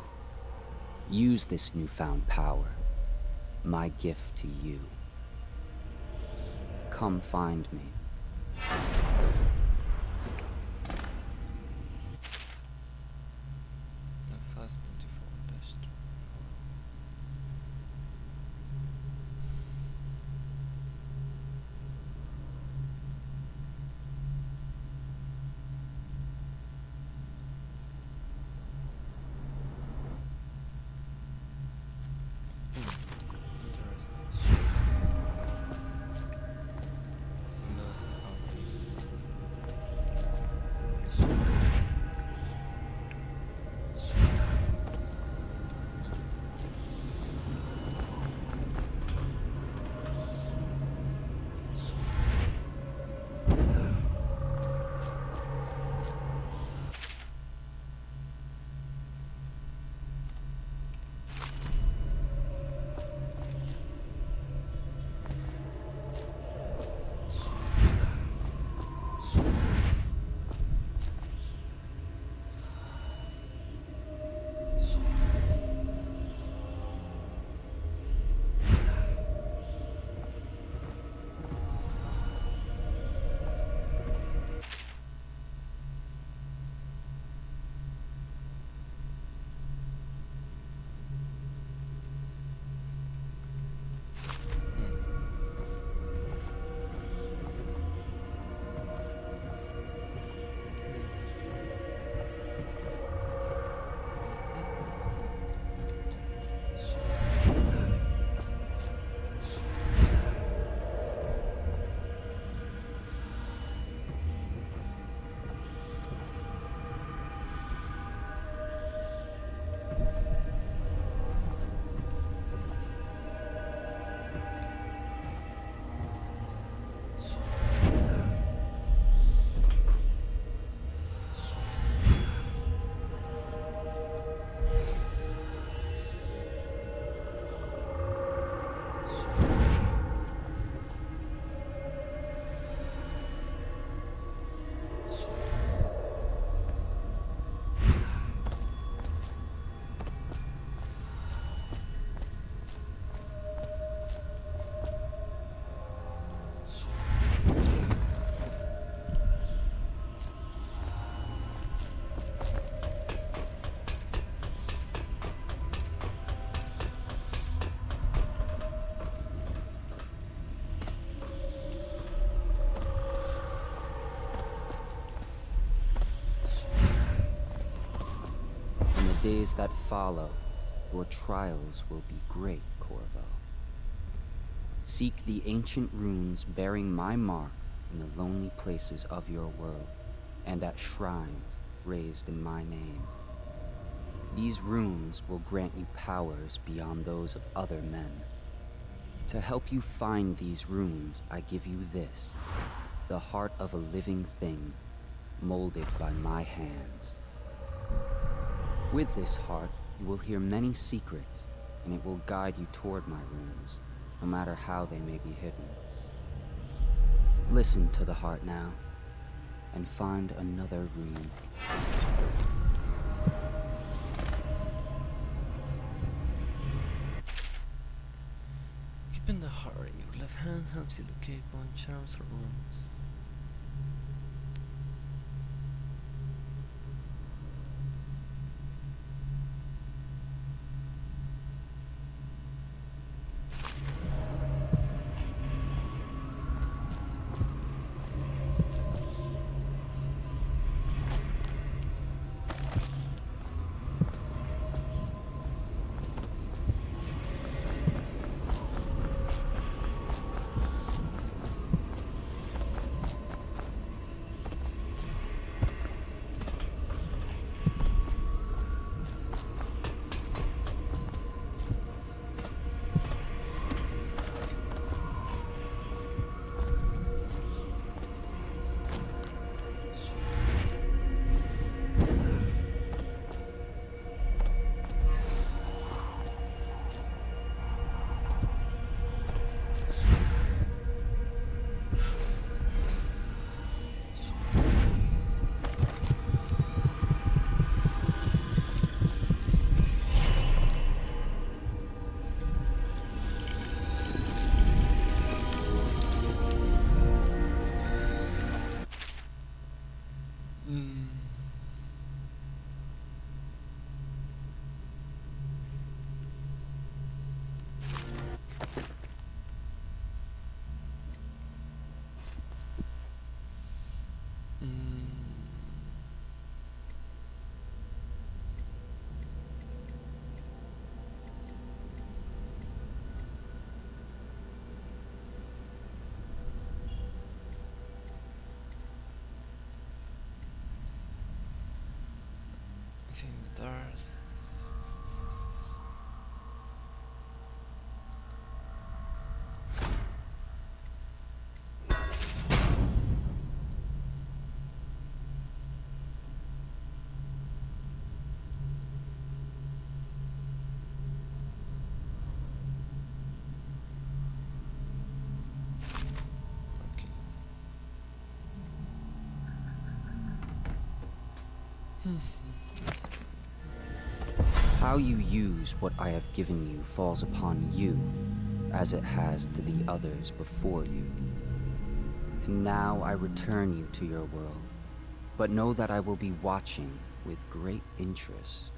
Use this newfound power, my gift to you. Come find me. Fast 24 dash. Interesting. Those are obvious. days that follow, your trials will be great, Corvo. Seek the ancient runes bearing my mark in the lonely places of your world, and at shrines raised in my name. These runes will grant you powers beyond those of other men. To help you find these runes, I give you this, the heart of a living thing, molded by my hands. With this heart, you will hear many secrets, and it will guide you toward my runes, no matter how they may be hidden. Listen to the heart now, and find another rune. Keeping the heart in your left hand helps you locate bone charms or runes. In the doors. How you use what I have given you falls upon you, as it has to the others before you. And now I return you to your world, but know that I will be watching with great interest.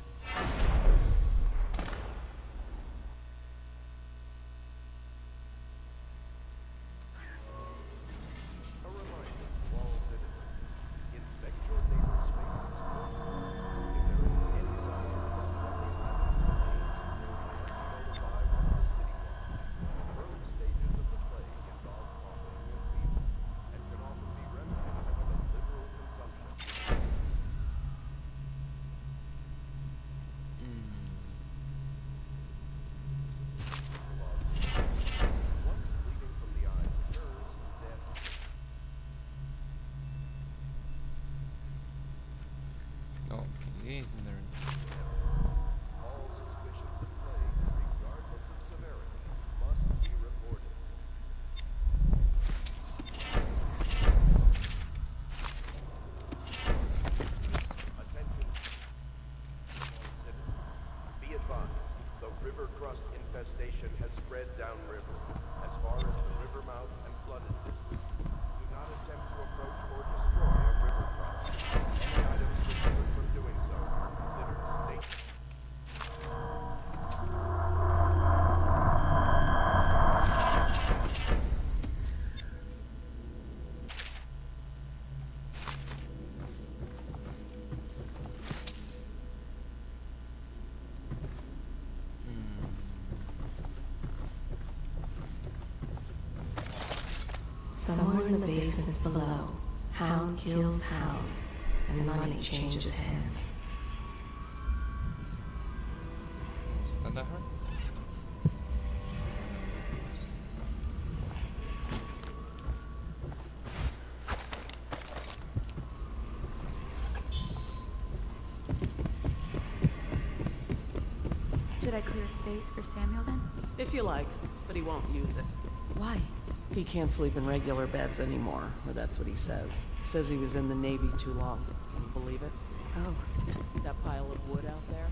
Somewhere in the basements below, Hound kills Hound, and money changes hands. Was that her? Should I clear space for Samuel then? If you like, but he won't use it. Why? He can't sleep in regular beds anymore, or that's what he says. Says he was in the Navy too long. Can you believe it? Oh. That pile of wood out there?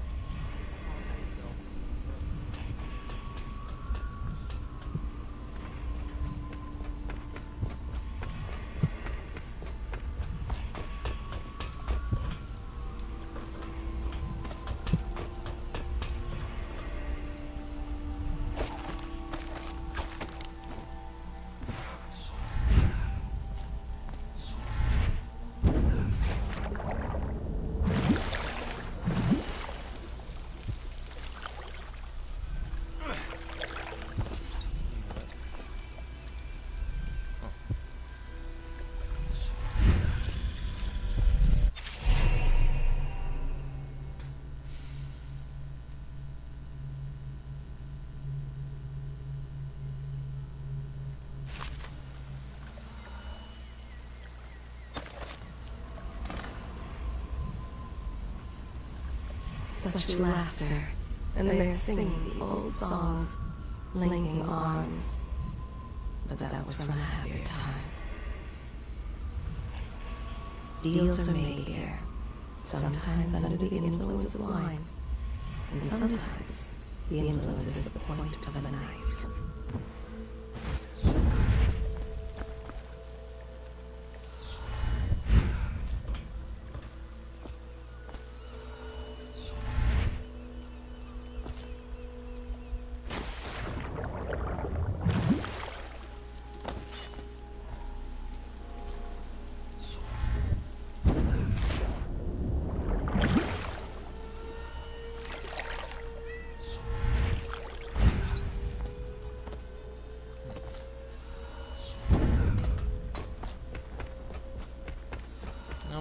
It's a concrete building. Such laughter, and they're singing the old songs, linking arms. But that was from a happier time. Deals are made here, sometimes under the influence of wine, and sometimes the influence is the point of a knife.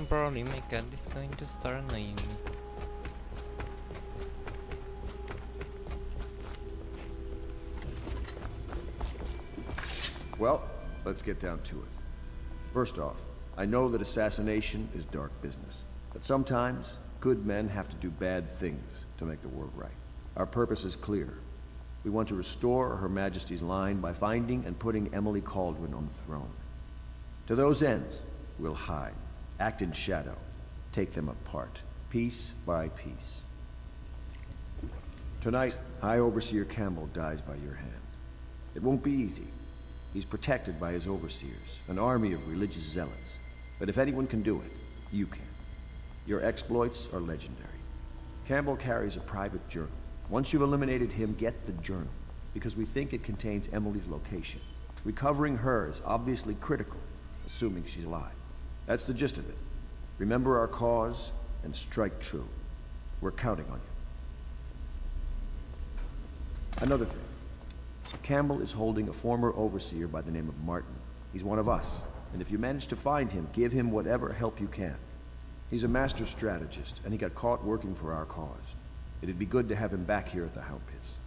Probably my cat is going to start annoying me. Well, let's get down to it. First off, I know that assassination is dark business, but sometimes good men have to do bad things to make the world right. Our purpose is clear. We want to restore Her Majesty's line by finding and putting Emily Cauldron on the throne. To those ends, we'll hide. Act in shadow. Take them apart, piece by piece. Tonight, High Overseer Campbell dies by your hand. It won't be easy. He's protected by his overseers, an army of religious zealots. But if anyone can do it, you can. Your exploits are legendary. Campbell carries a private journal. Once you've eliminated him, get the journal, because we think it contains Emily's location. Recovering her is obviously critical, assuming she's alive. That's the gist of it. Remember our cause and strike true. We're counting on you. Another thing. Campbell is holding a former overseer by the name of Martin. He's one of us, and if you manage to find him, give him whatever help you can. He's a master strategist, and he got caught working for our cause. It'd be good to have him back here at the Hound Pits.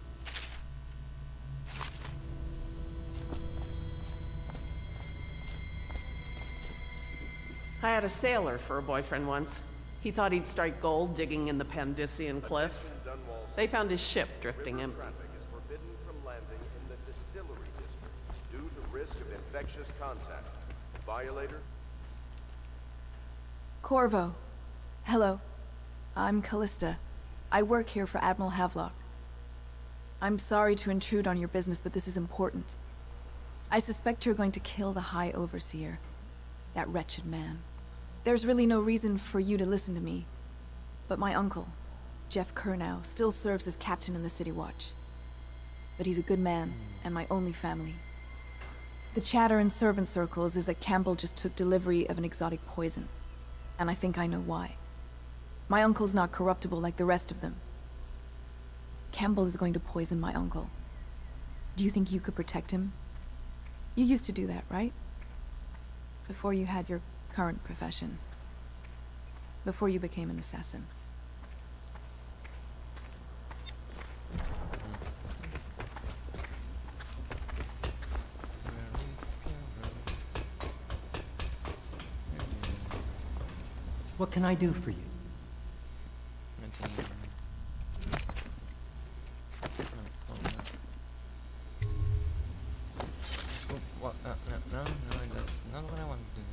I had a sailor for a boyfriend once. He thought he'd strike gold digging in the Pandician cliffs. They found his ship drifting empty. Forbidden from landing in the distillery district due to risk of infectious contact. Violator? Corvo. Hello. I'm Callista. I work here for Admiral Havelock. I'm sorry to intrude on your business, but this is important. I suspect you're going to kill the High Overseer. That wretched man. There's really no reason for you to listen to me. But my uncle, Jeff Kernow, still serves as captain in the City Watch. But he's a good man, and my only family. The chatter in servant circles is that Campbell just took delivery of an exotic poison. And I think I know why. My uncle's not corruptible like the rest of them. Campbell is going to poison my uncle. Do you think you could protect him? You used to do that, right? Before you had your current profession. Before you became an assassin. What can I do for you? What? No, that's not what I want to do.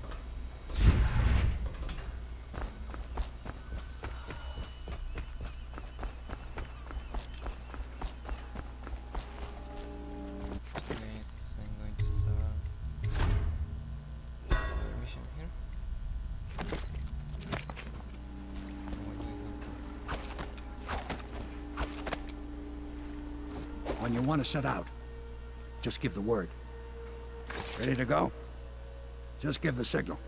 Yes, I'm going to start a mission here. Where do we go? When you want to set out, just give the word. Ready to go? Just give the signal.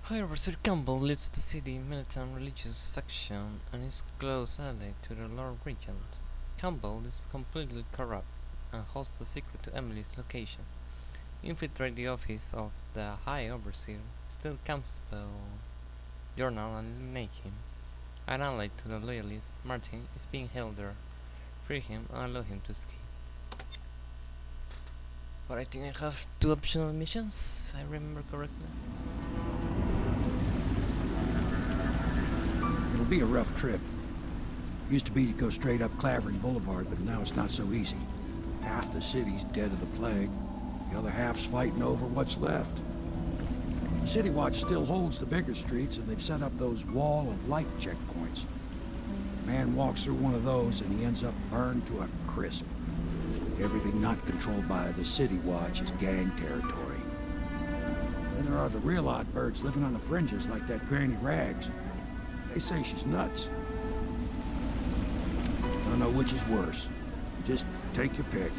However, Sir Campbell leads the city militant religious faction and is close ally to the Lord Regent. Campbell is completely corrupt and holds the secret to Emily's location. Infiltrate the office of the High Overseer, steal Campbell's journal and eliminate him. An ally to the Loyalists, Martin is being held there. Free him and allow him to escape. But I think I have 2 optional missions, if I remember correctly. It'll be a rough trip. Used to be to go straight up Clavering Boulevard, but now it's not so easy. Half the city's dead of the plague. The other half's fighting over what's left. City Watch still holds the bigger streets, and they've set up those wall of light checkpoints. A man walks through one of those, and he ends up burned to a crisp. Everything not controlled by the City Watch is gang territory. Then there are the real odd birds living on the fringes, like that Granny Rags. They say she's nuts. I don't know which is worse. Just take your pick.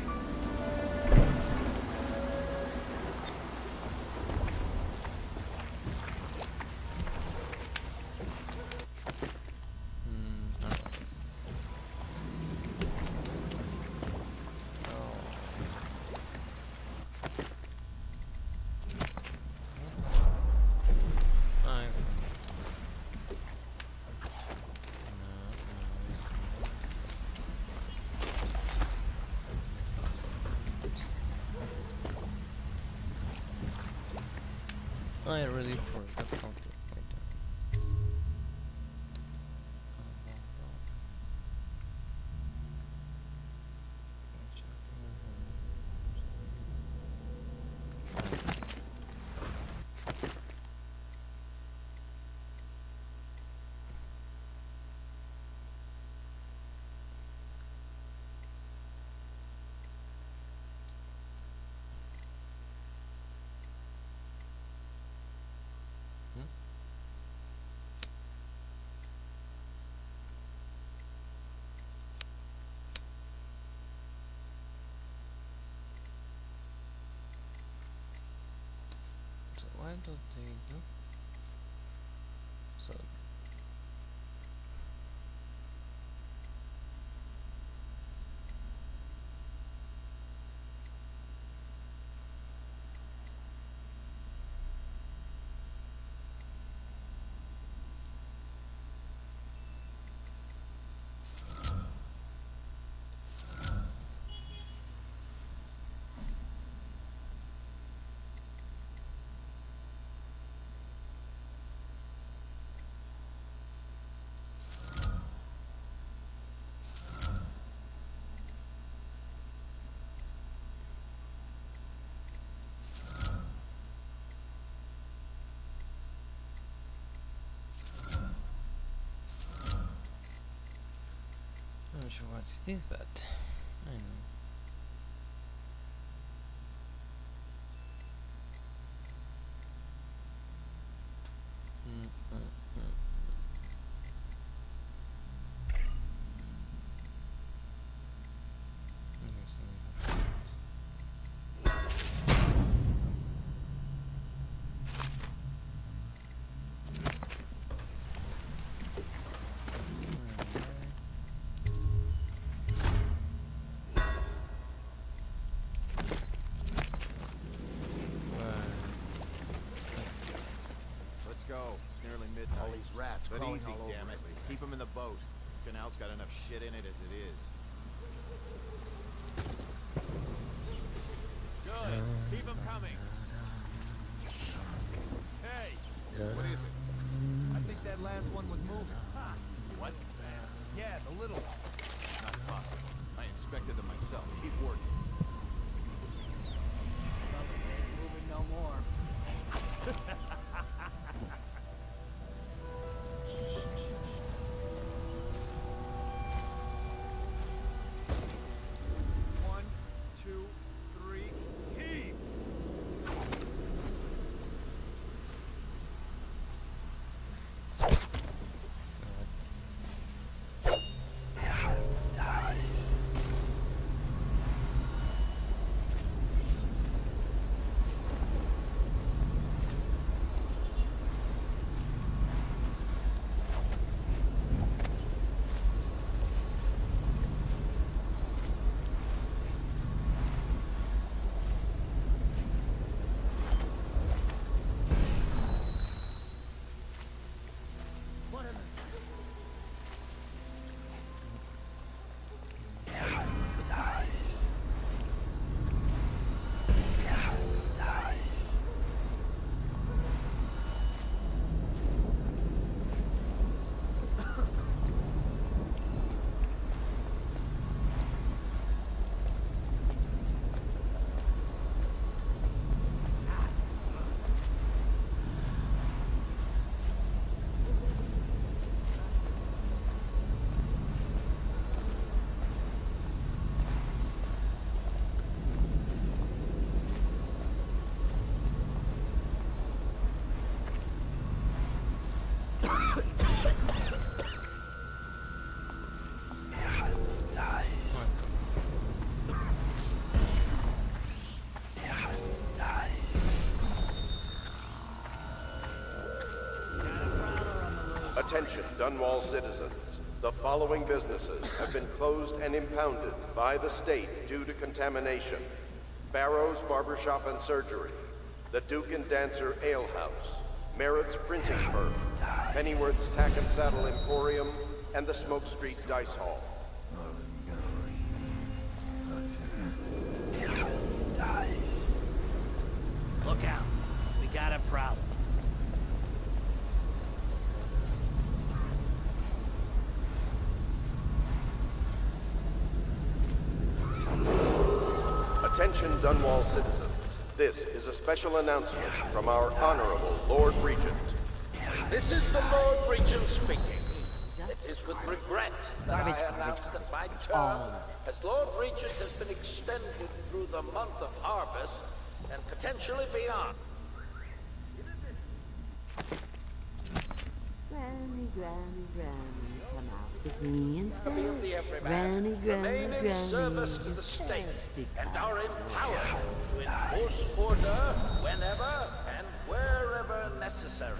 I really forgot how to play that. So why don't they do? So I'm not sure what is this, but I know. But crawling easy, all over damn it. Keep him in the boat. Canal's got enough shit in it as it is. Good. Keep him coming. Hey! What is it? I think that last one was moving. What? Yeah, the little one. Not possible. I inspected them myself. Keep working. Moving no more. One, two, three, heave! Attention, Dunwall citizens. The following businesses have been closed and impounded by the state due to contamination. Barrow's Barbershop and Surgery, the Duke and Dancer Ale House, Merritt's Printing Firm, Pennyworth's Tack and Saddle Emporium, and the Smoke Street Dice Hall. Look out. We got a problem. Attention, Dunwall citizens. This is a special announcement from our Honorable Lord Regent. This is the Lord Regent speaking. It is with regret that Garbage, I announce garbage, that my all term of it. as Lord Regent has been extended through the month of harvest and potentially beyond. Granny, Granny, Granny, come out with me instead. Ability every man. Granny, Granny, Remain in Granny, service to you the state can't and are because empowered to enforce order whenever and wherever necessary.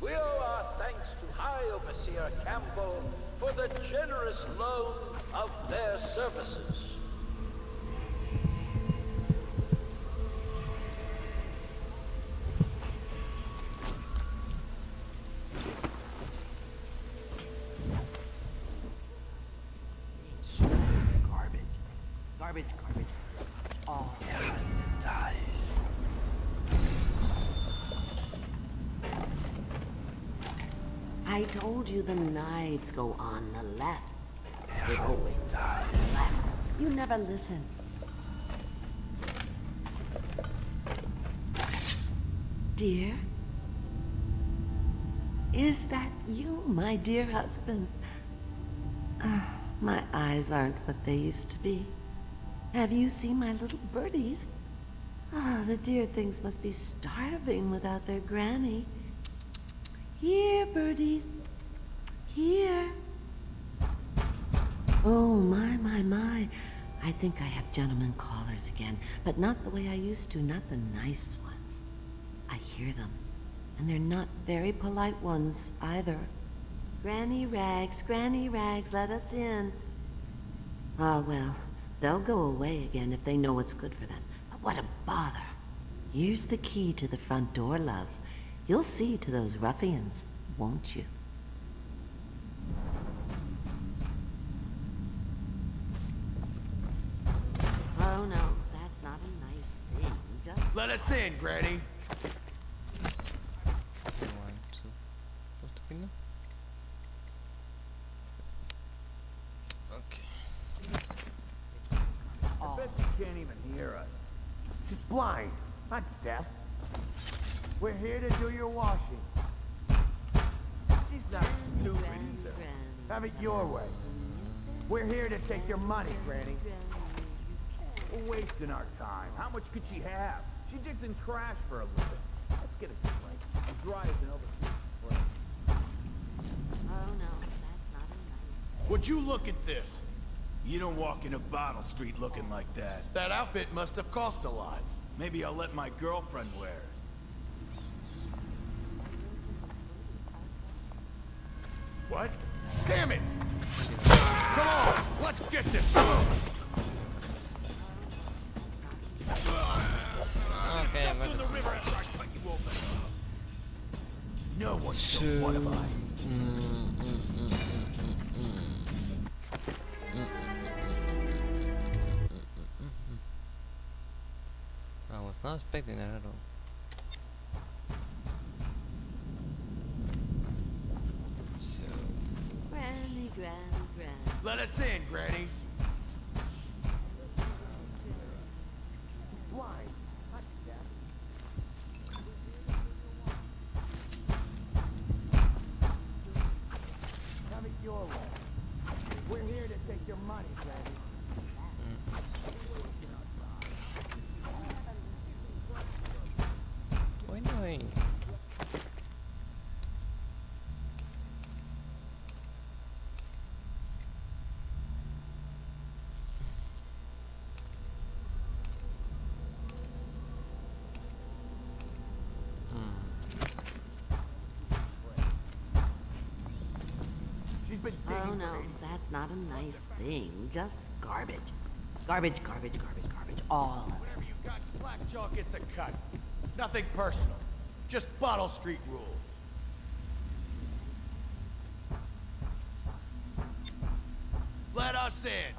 We owe our thanks to High Overseer Campbell for the generous loan of their services. Garbage. Garbage, garbage. All dies. I told you the knives go on the left. It always left. You never listen. Dear? Is that you, my dear husband? My eyes aren't what they used to be. Have you seen my little birdies? The dear things must be starving without their granny. Here, birdies. Here. Oh, my. I think I have gentlemen callers again, but not the way I used to, not the nice ones. I hear them, and they're not very polite ones either. Granny Rags, let us in. Ah, well, they'll go away again if they know what's good for them. But what a bother. Here's the key to the front door, love. You'll see to those ruffians. won't you? Oh no, that's not a nice thing. Just let us in, Granny. So I'm supposed to kill him? Okay. I bet she can't even hear us. She's blind, not deaf. We're here to do your washing. She's not stupid either. Have it your way. We're here to take your money, Granny. We're wasting our time. How much could she have? She digs in trash for a living. Let's get a drink. As dry as an overseas spring. oh no, that's not a nice. Would you look at this? You don't walk into Bottle Street looking like that. That outfit must have cost a lot. Maybe I'll let my girlfriend wear it. What? Damn it! Come on, let's get this. Okay, Jump in the river after I cut you open. No one kills one of us. I was not expecting that at all. So, Granny, Granny, Granny. Let us in, Granny. Blind, not deaf. Have it your way. We're here to take your money, Granny. why do I? She's been Oh digging no, for 80 that's not a nice thing. Just garbage. Garbage, garbage, garbage, garbage. All of it. Whatever you got, Slackjaw gets a cut. Nothing personal. Just Bottle Street rules. Let us in.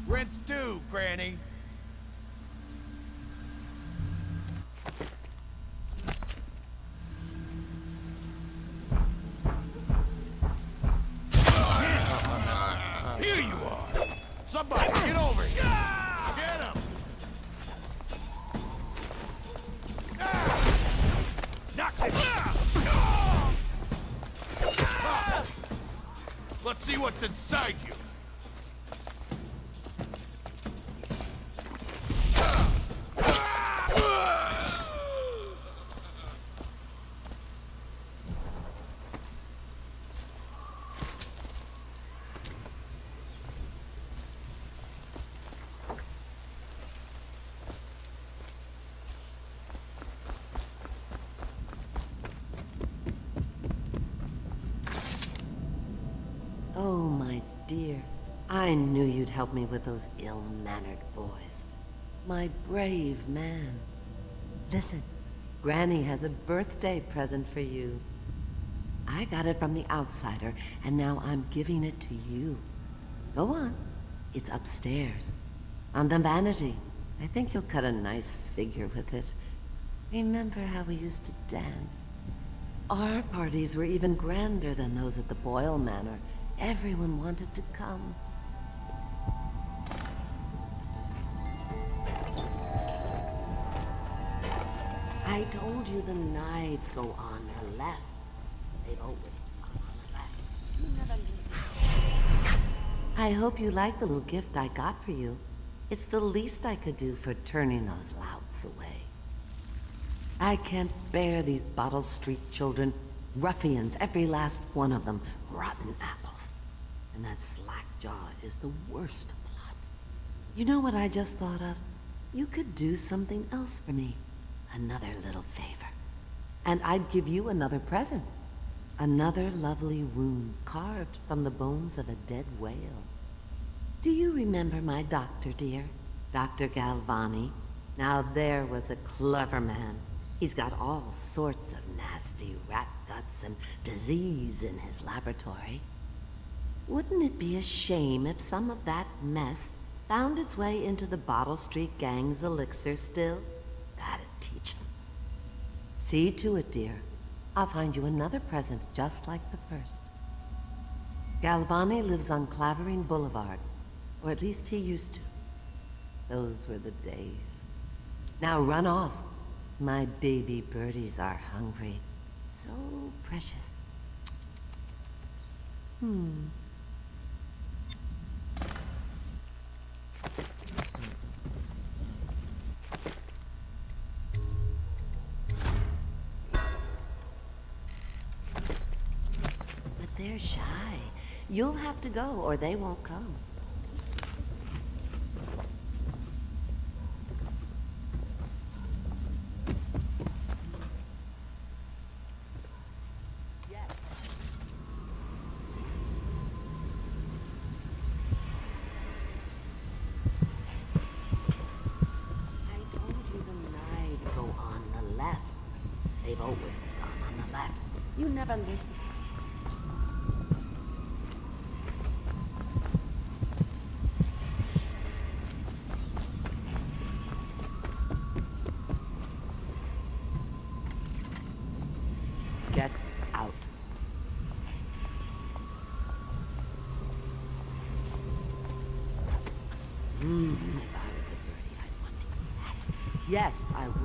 Rent's due, Granny. Here you are. Somebody, get over here. Get him. Knock this. Let's see what's inside you. Oh, my dear. I knew you'd help me with those ill-mannered boys. My brave man. Listen, Granny has a birthday present for you. I got it from the outsider, and now I'm giving it to you. Go on. It's upstairs. On the vanity. I think you'll cut a nice figure with it. Remember how we used to dance? Our parties were even grander than those at the Boyle Manor. Everyone wanted to come. I told you the knives go on the left. They always are on the left. You never listen. I hope you like the little gift I got for you. It's the least I could do for turning those louts away. I can't bear these Bottle Street children. Ruffians, every last one of them. Rotten apples. And that Slackjaw is the worst lot. You know what I just thought of? You could do something else for me. Another little favor. And I'd give you another present. Another lovely rune carved from the bones of a dead whale. Do you remember my doctor, dear? Dr. Galvani? Now there was a clever man. He's got all sorts of nasty rat guts and disease in his laboratory. Wouldn't it be a shame if some of that mess found its way into the Bottle Street Gang's elixir still? That'd teach him. See to it, dear. I'll find you another present just like the first. Galvani lives on Clavering Boulevard, or at least he used to. Those were the days. Now run off. My baby birdies are hungry. So precious. But they're shy. You'll have to go, or they won't come. They've always gone on the left. You never listen. Get out. If I was a birdie, I'd want to eat that. Yes, I would.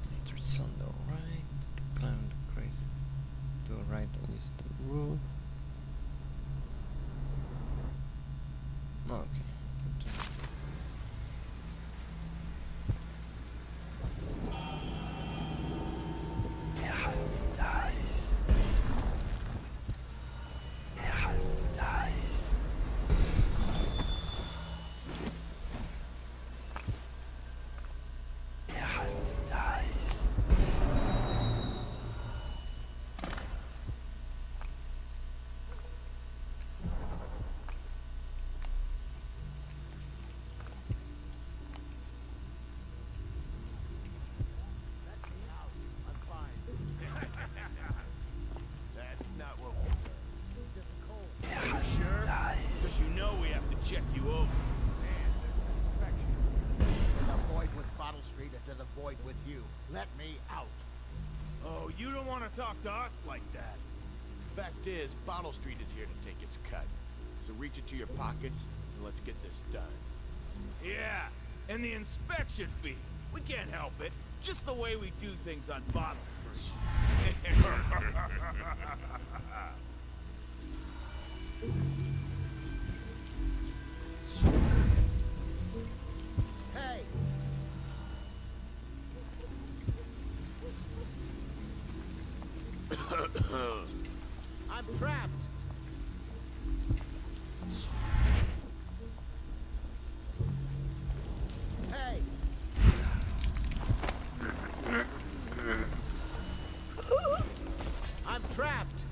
Starts on the right, climb the crest to the right and use the roof. Okay. Check you over. There's a void with Bottle Street if there's a void with you. Let me out. Oh, you don't want to talk to us like that. Fact is, Bottle Street is here to take its cut. So reach into your pockets and let's get this done. Yeah, and the inspection fee. We can't help it. Just the way we do things on Bottle Street. Hey! I'm trapped! Hey! I'm trapped!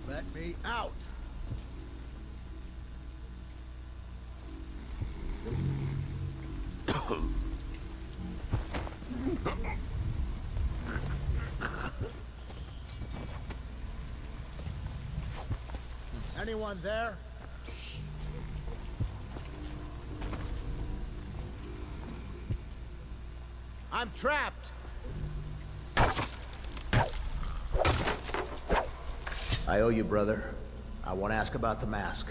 Let me out! Anyone there? I'm trapped! I owe you, brother. I want to ask about the mask.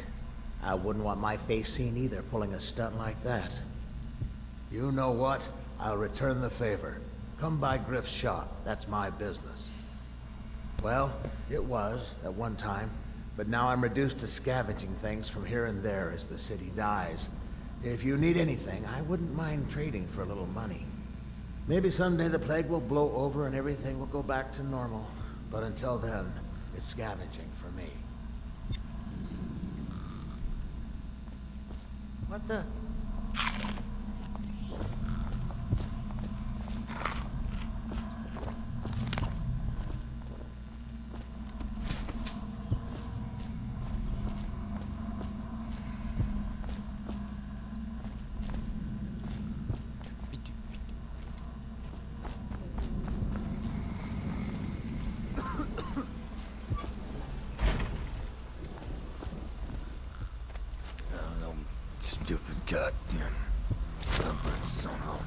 I wouldn't want my face seen either, pulling a stunt like that. You know what? I'll return the favor. Come by Griff's shop. That's my business. Well, it was, at one time. But now I'm reduced to scavenging things from here and there as the city dies. If you need anything, I wouldn't mind trading for a little money. Maybe someday the plague will blow over and everything will go back to normal. But until then, it's scavenging for me. What the? Stupid goddamn stubborn son of...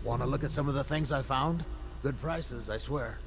Want to look at some of the things I found? Good prices, I swear.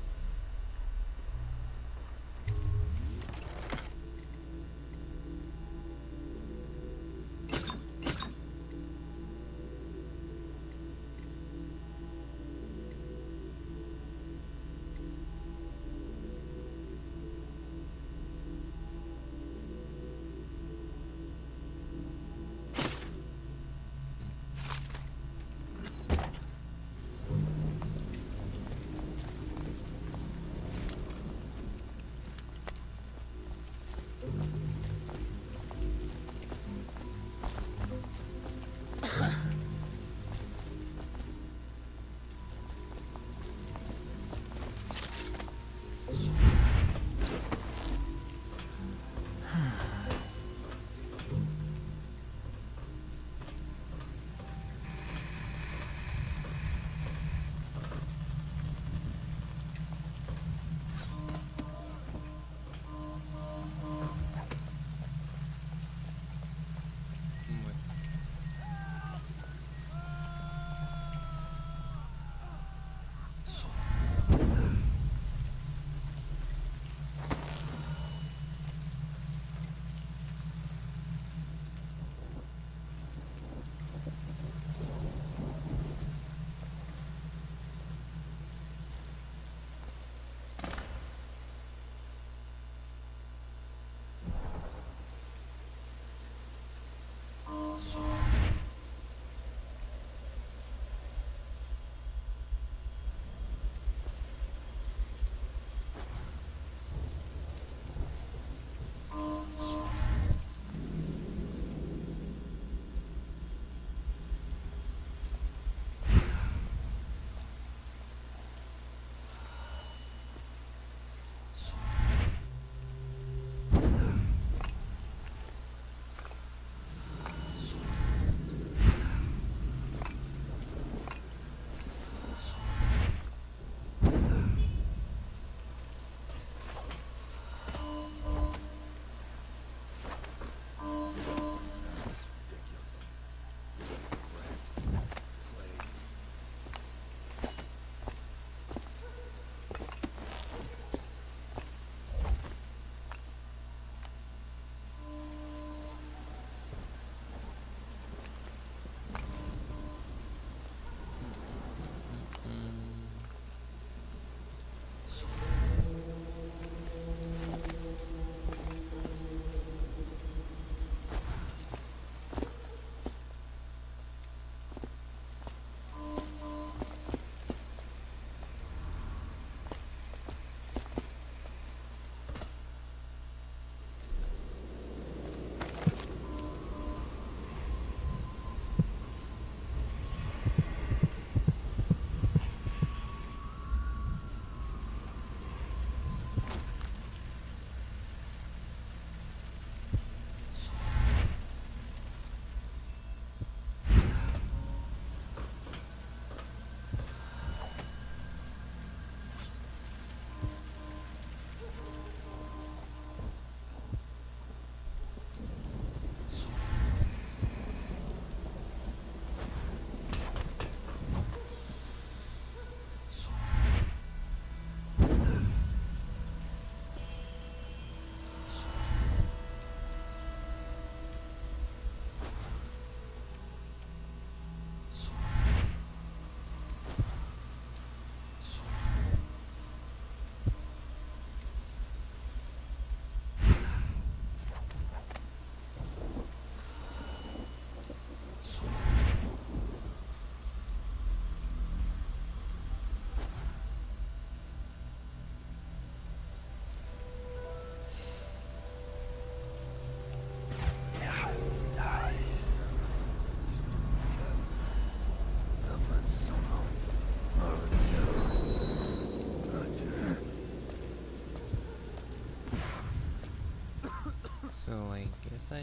So I guess I...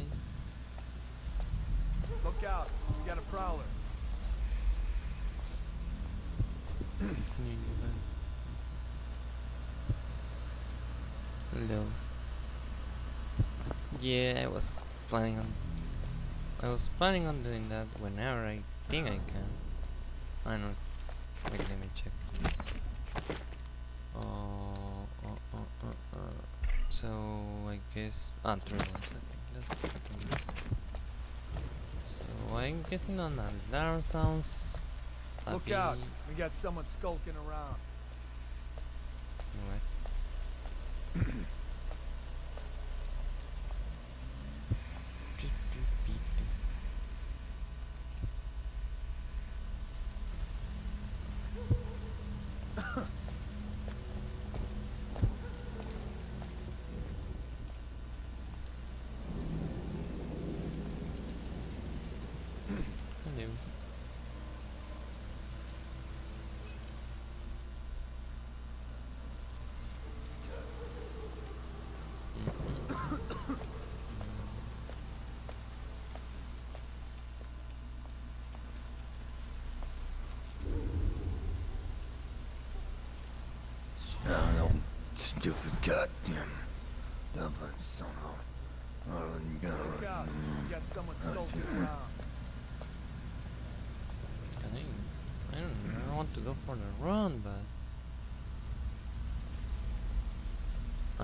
Look out, we got a prowler. Hello. Yeah, I was planning on doing that whenever I think I can. I don't know. Wait, let me check. So I guess 3 1 second. Let's check it. So I'm guessing on alarm sounds. Look out, we got someone skulking around. What? Hello. No, stupid goddamn dumb son of a... Look out, we got someone skulking around. I don't know. I want to go for the run, but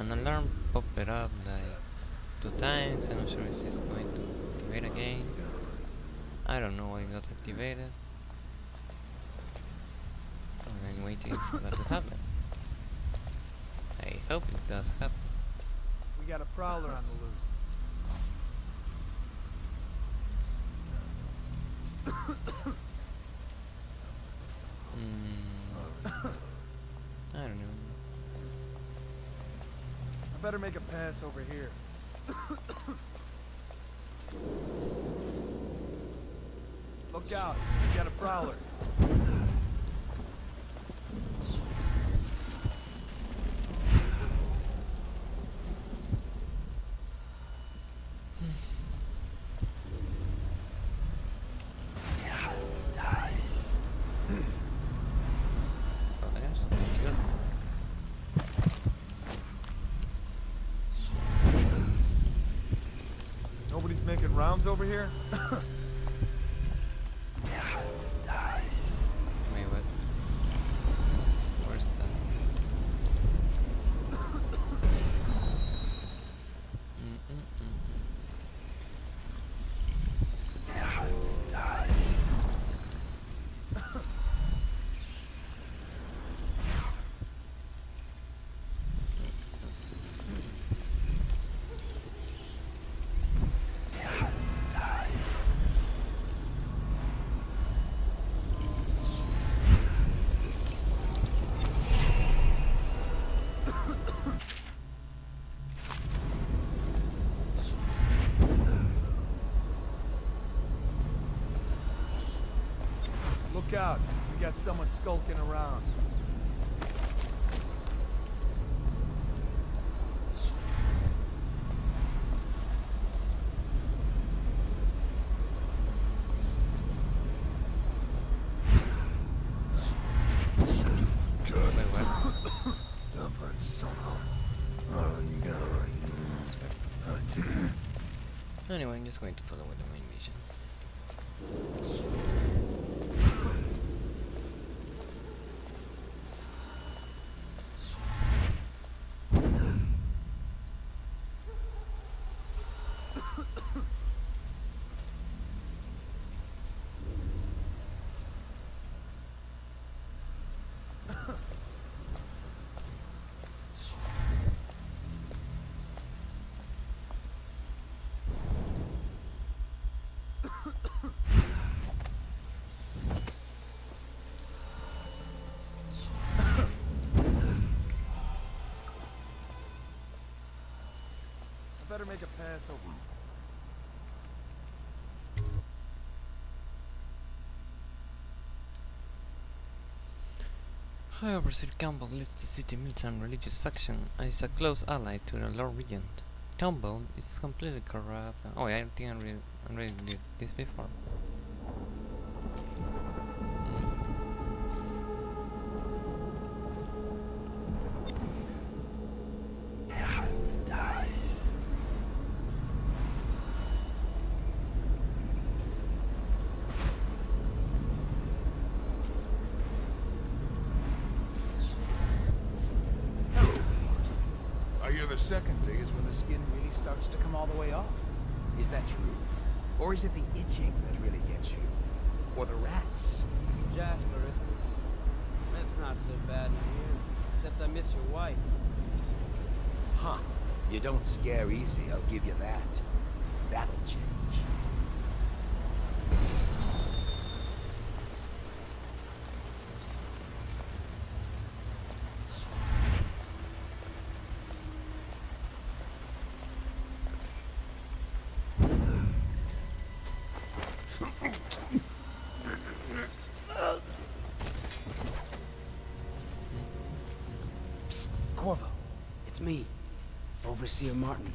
an alarm popped up like 2 times. I'm not sure if it's going to activate again. I don't know why it got activated. I'm waiting for that to happen. I hope it does happen. We got a prowler on the loose. I don't know. I better make a pass over here. Look out, we got a prowler. Nobody's making rounds over here? Wait, what? Where's that? Look out, we got someone skulking around. Anyway, I'm just going to follow with the main mission. I better make a pass over. However, Sir Campbell leads the city militant and religious faction and is a close ally to the Lord Regent. Campbell is completely corrupt. Oh, yeah, I think I read this before. I hear the second day is when the skin really starts to come all the way off. Is that true? Or is it the itching that really gets you? Or the rats? Jasper, isn't it? That's not so bad in here. Except I miss your wife. Huh. You don't scare easy, I'll give you that. That'll change. Psst, Corvo. It's me, Overseer Martin.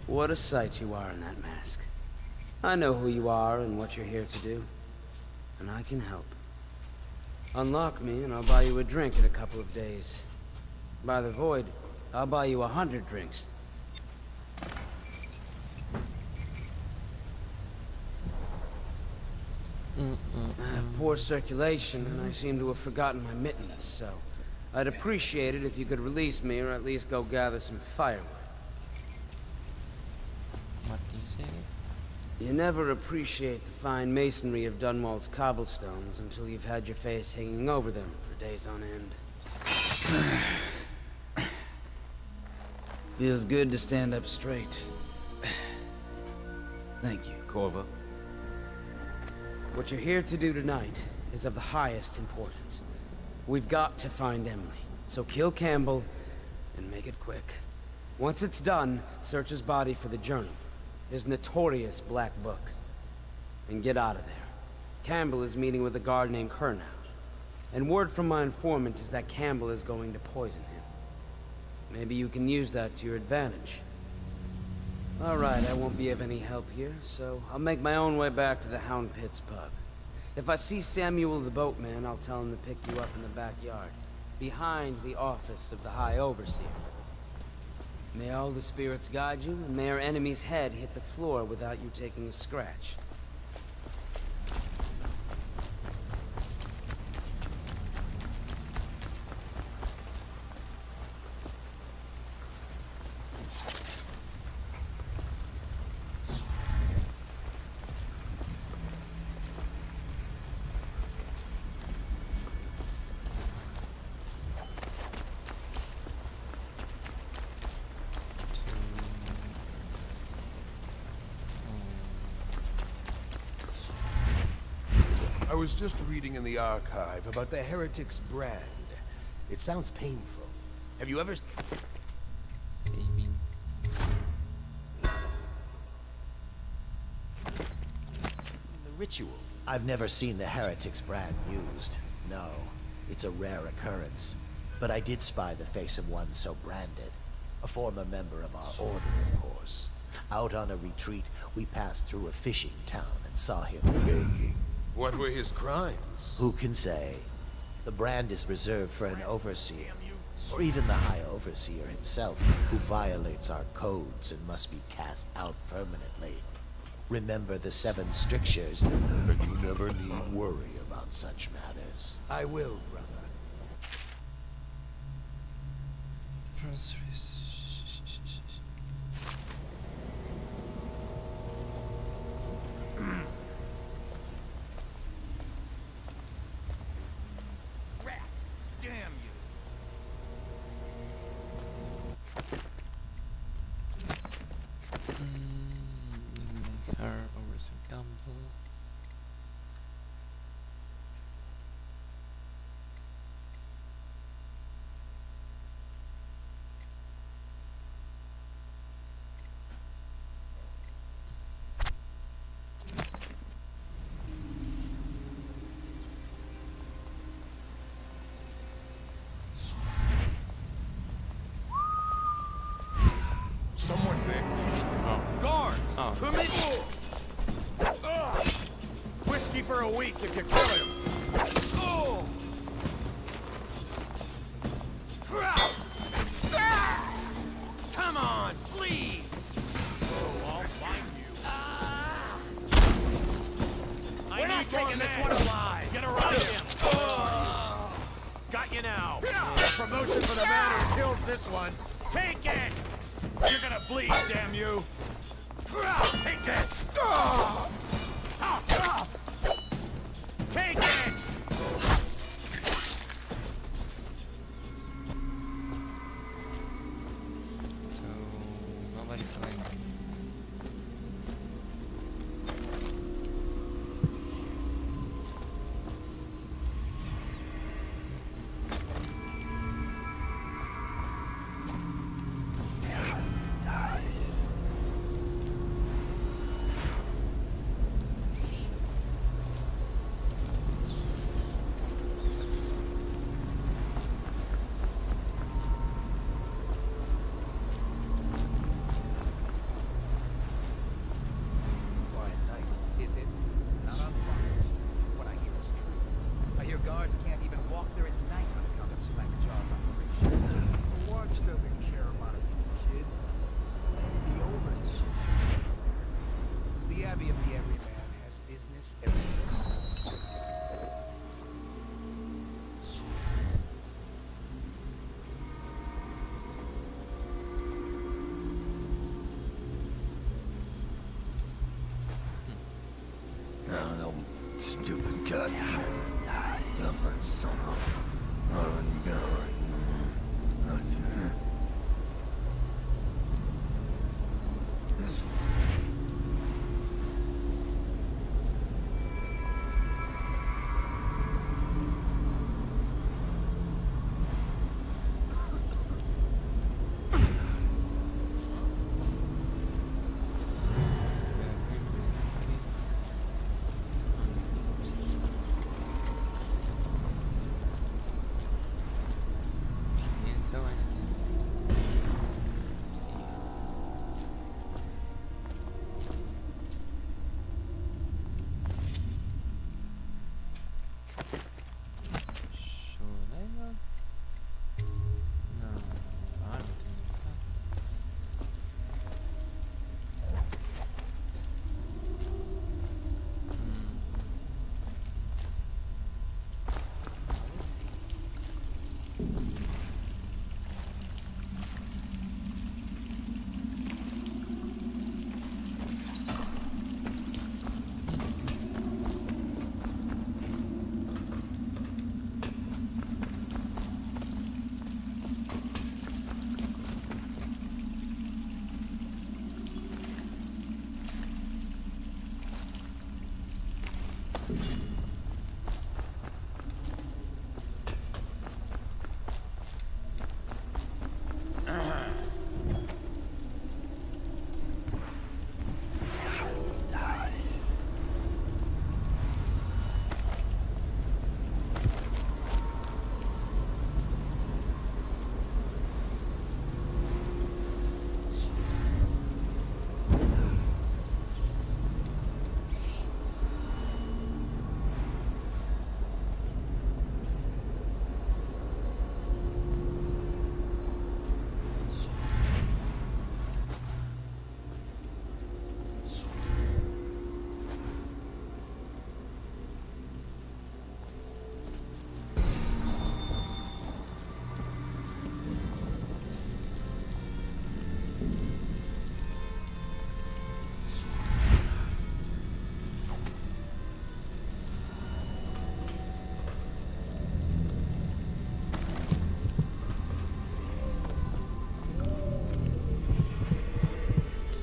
What a sight you are in that mask. I know who you are and what you're here to do. And I can help. Unlock me and I'll buy you a drink in a couple of days. By the Void, I'll buy you 100 drinks. I have poor circulation, and I seem to have forgotten my mittens, so I'd appreciate it if you could release me, or at least go gather some firewood. What do you say? You never appreciate the fine masonry of Dunwall's cobblestones until you've had your face hanging over them for days on end. Feels good to stand up straight. Thank you, Corvo. What you're here to do tonight is of the highest importance. We've got to find Emily, so kill Campbell and make it quick. Once it's done, search his body for the journal, his notorious black book, and get out of there. Campbell is meeting with a guard named Kernow, and word from my informant is that Campbell is going to poison him. Maybe you can use that to your advantage. All right, I won't be of any help here, so I'll make my own way back to the Hound Pits pub. If I see Samuel the boatman, I'll tell him to pick you up in the backyard, behind the office of the High Overseer. May all the spirits guide you, and may our enemy's head hit the floor without you taking a scratch. I was just reading in the archive about the Heretic's brand. It sounds painful. Have you ever... Saving. The ritual. I've never seen the Heretic's brand used. No, it's a rare occurrence. But I did spy the face of one so branded. A former member of our order, of course. Out on a retreat, we passed through a fishing town and saw him begging. What were his crimes? Who can say? The brand is reserved for an overseer, or even the High Overseer himself, who violates our codes and must be cast out permanently. Remember the 7 strictures, and you never need worry about such matters. I will, brother. Her over some Campbell. me. Oh. Guards! Oh. To me! Whiskey for a week if you kill him. Oh. Come on, please! Oh, I'll find you. We're not taking this one alive! Get around him! Got you now! A promotion for the man who kills this one! Take it! You're gonna bleed, damn you! Take this! Take it! So nobody's away. Quiet night, is it? Not unbiased. What I hear is true. I hear guards can't even walk there at night on account of slack jaws operation. The watch doesn't care about a few kids. The overseer. The Abbey of the Everyman has business everywhere. No, stupid god. Number son of So anything. Should I go? No, I don't think so.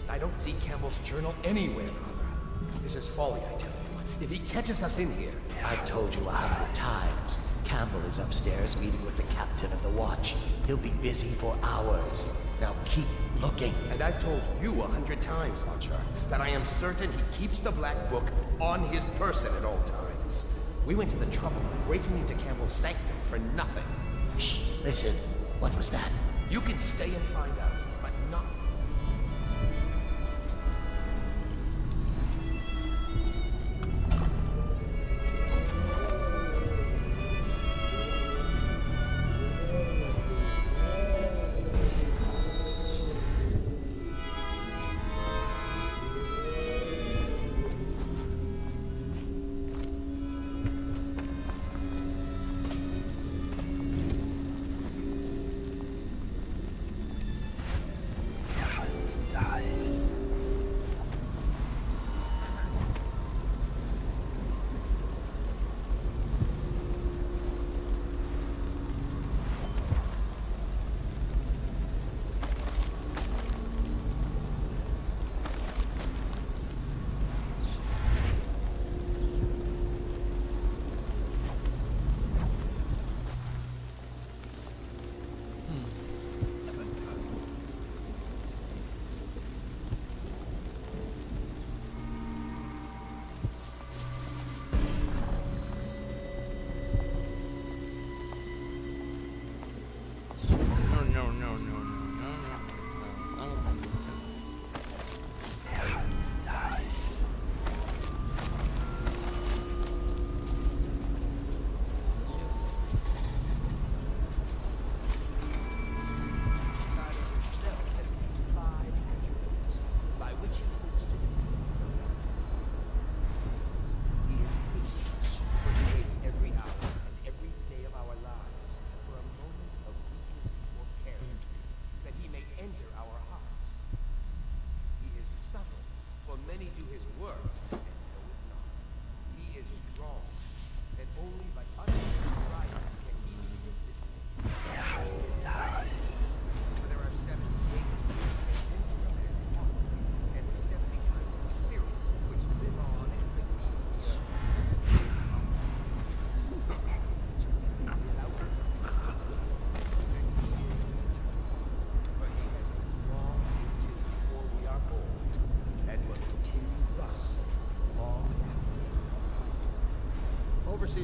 I don't see Campbell's journal anywhere, brother. This is folly, I tell you. If he catches us in here... I've told you 100 times. Campbell is upstairs meeting with the captain of the watch. He'll be busy for hours. Now keep looking. And I've told you 100 times, Archer, that I am certain he keeps the Black Book on his person at all times. We went to the trouble of breaking into Campbell's sanctum for nothing. Shh, listen. What was that? You can stay and find out, but not...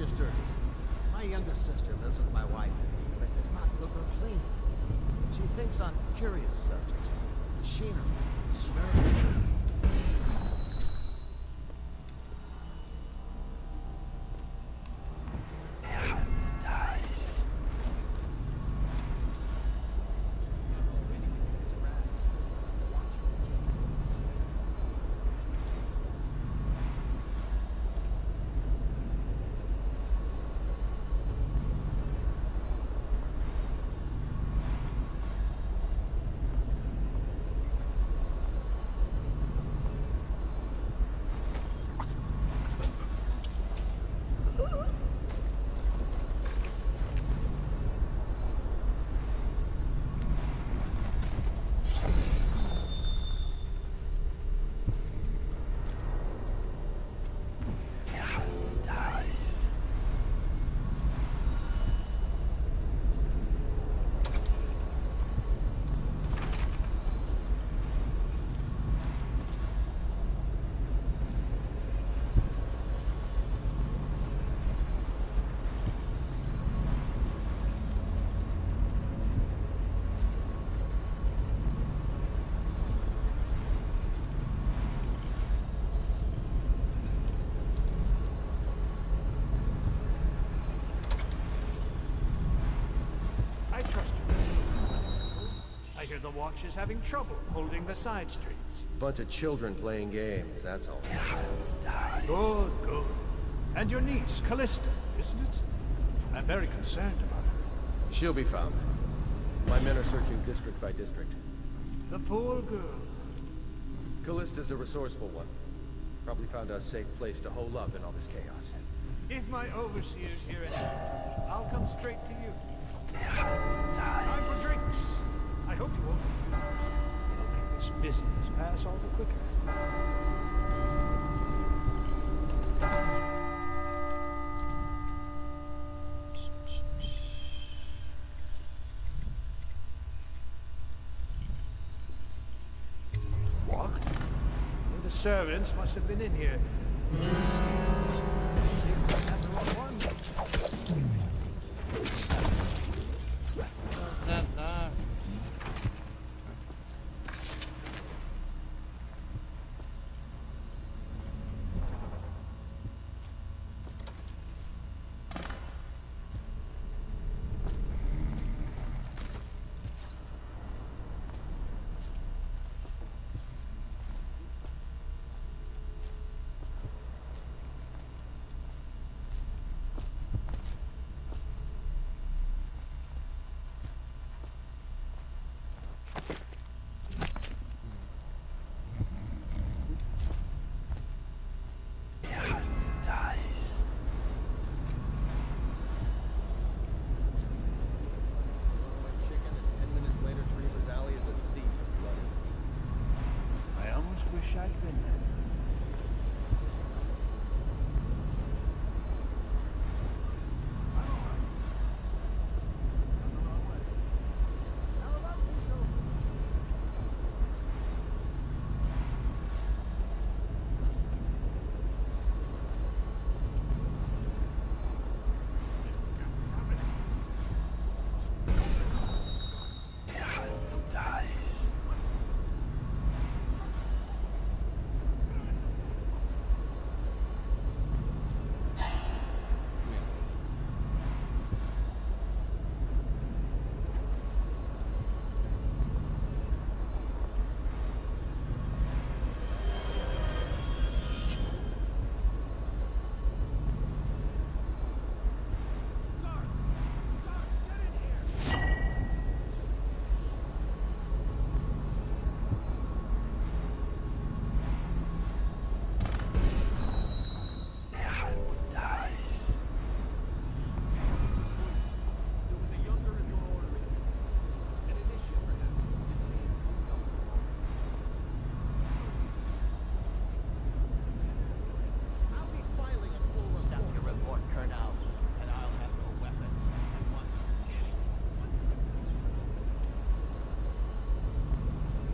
Sturgis. My youngest sister lives with my wife, but does not cook or clean. She thinks on curious subjects. Machinery, smells. I hear the Watch is having trouble holding the side streets. Bunch of children playing games, that's all. Good, good. And your niece, Callista, isn't it? I'm very concerned about her. She'll be found. My men are searching district by district. The poor girl. Callista's a resourceful one. Probably found a safe place to hole up in all this chaos. If my overseers hear anything, I'll come straight to you. Time for drinks. I hope you won't refuse. It'll make this business pass all the quicker. What? Well, the servants must have been in here.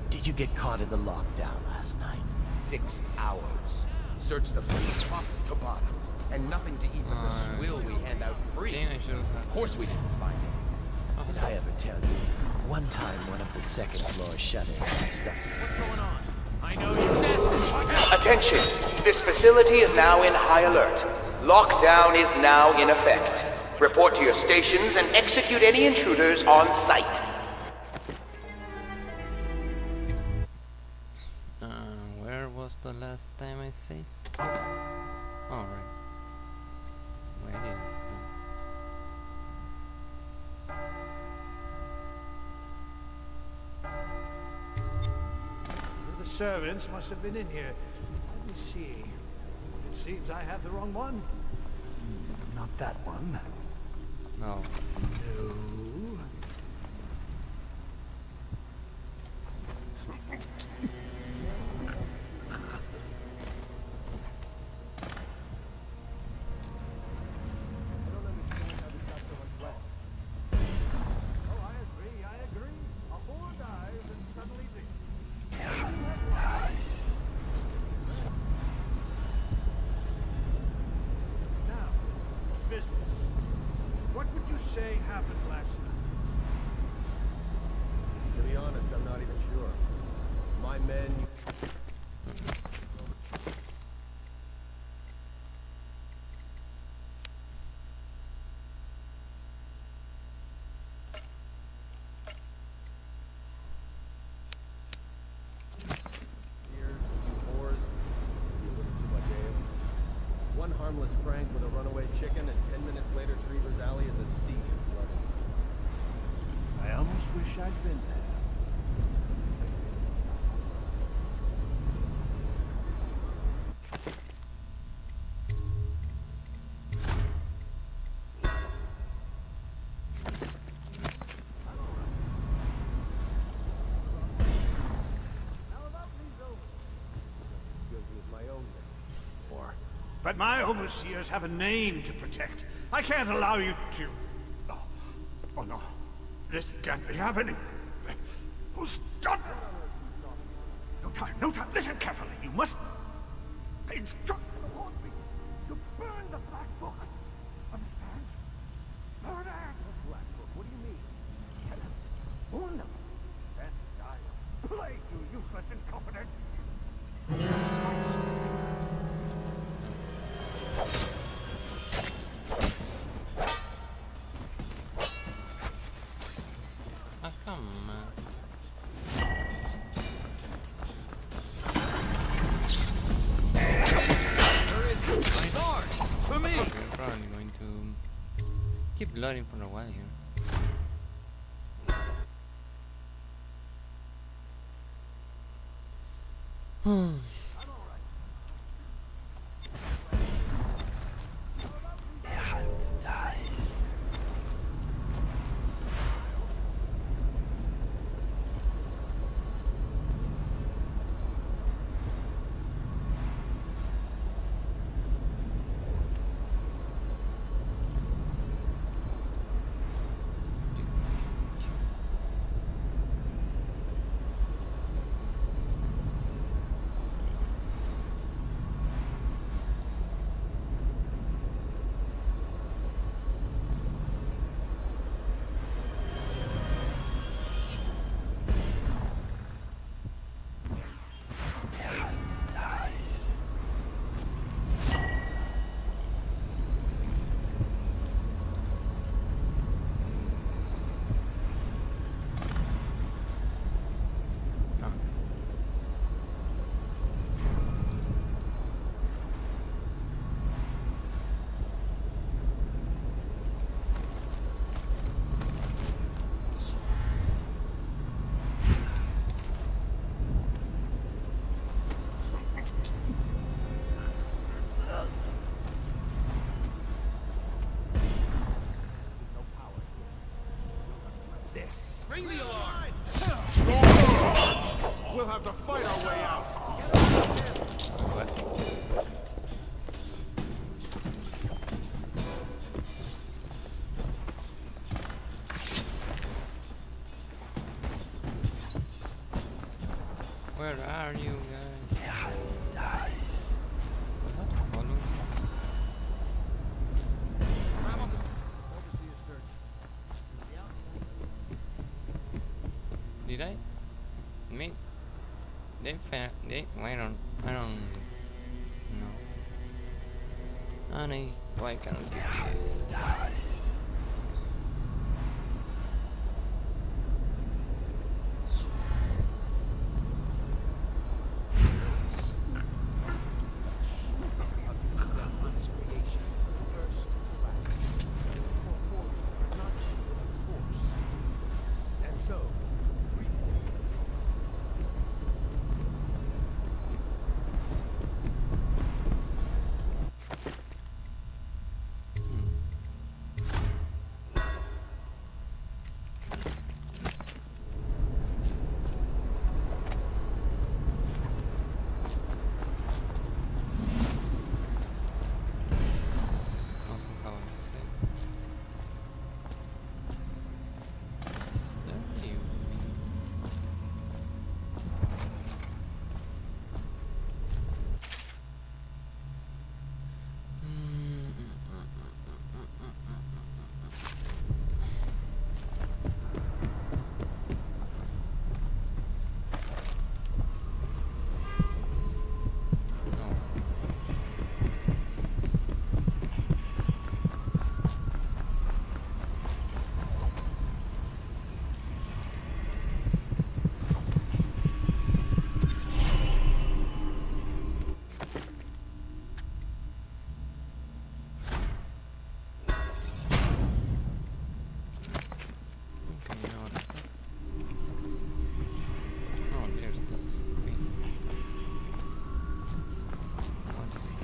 Did you get caught in the lockdown last night? 6 hours. Searched the place top to bottom. And nothing to eat but the swill we hand out free. Of course we didn't find it. Did I ever tell you? One time, one of the second floor shutters got stuck. What's going on? I know the assassins. Attention! This facility is now in high alert. Lockdown is now in effect. Report to your stations and execute any intruders on sight. Where was the last time I saved? Alright. Wait here. The servants must have been in here. Let me see. It seems I have the wrong one. Not that one. No. No. What would you say happened last night? To be honest, I'm not even sure. My men... One harmless prank with a runaway chicken, and 10 minutes later, Trevor's Alley is a sea of blood. I almost wish I'd been there. But my overseers have a name to protect. I can't allow you to... Oh no. This can't be happening. Who's done it? No time, no time. Listen carefully. You must... instruct me to burn the Black Book. Understand? Burn it! Black Book? What do you mean? Burn them. Then I'll plague you, useless incompetent. Ah, come on. Where is he? My sword! For me! Okay, we're probably going to keep loading for a while here. Ring the alarm! We'll have to fight our way out. Where are you guys? Was that following? Did I? Me? They I don't know. Honey, why can't I do this? And so, Also, how I say. Is there you? Okay, now what? Oh, there's ducks. Okay. What is here?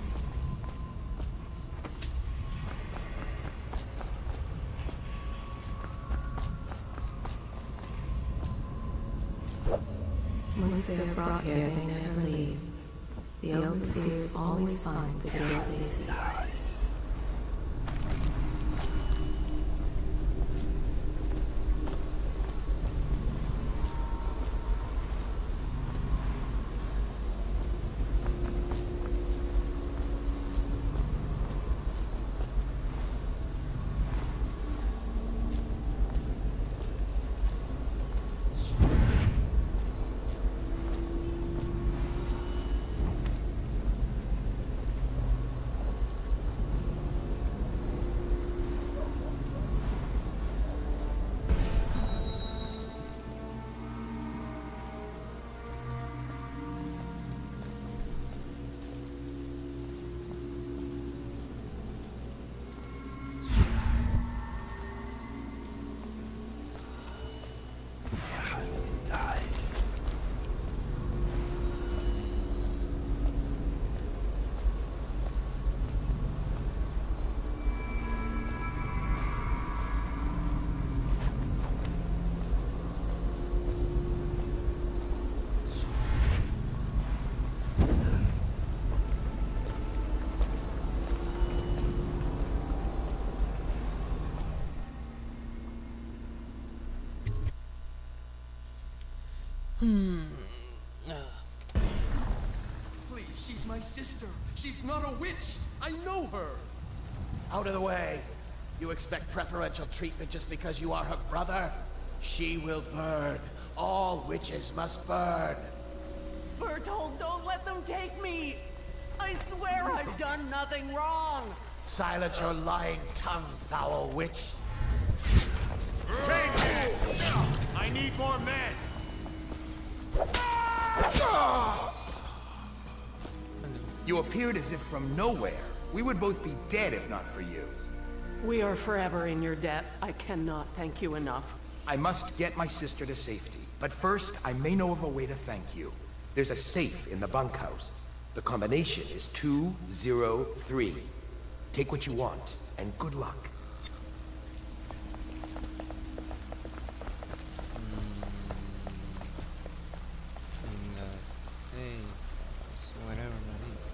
Once they are brought here, they never leave. The overseers always find the guilt they seek. please, she's my sister. She's not a witch. I know her. Out of the way. You expect preferential treatment just because you are her brother? She will burn. All witches must burn. Bertold, don't let them take me! I swear I've done nothing wrong! Silence your lying tongue, foul witch. Take it! I need more men! You appeared as if from nowhere. We would both be dead if not for you. We are forever in your debt. I cannot thank you enough. I must get my sister to safety. But first, I may know of a way to thank you. There's a safe in the bunkhouse. The combination is 203. Take what you want, and good luck. Whatever that is.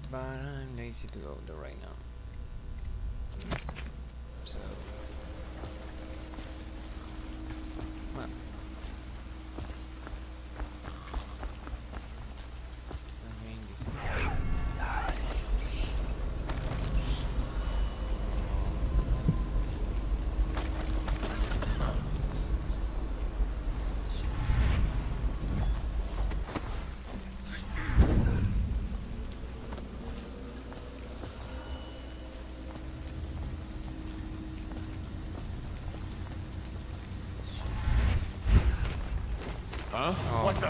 But I'm lazy to go there right now. So, well, I mean this. Huh? Oh. What the?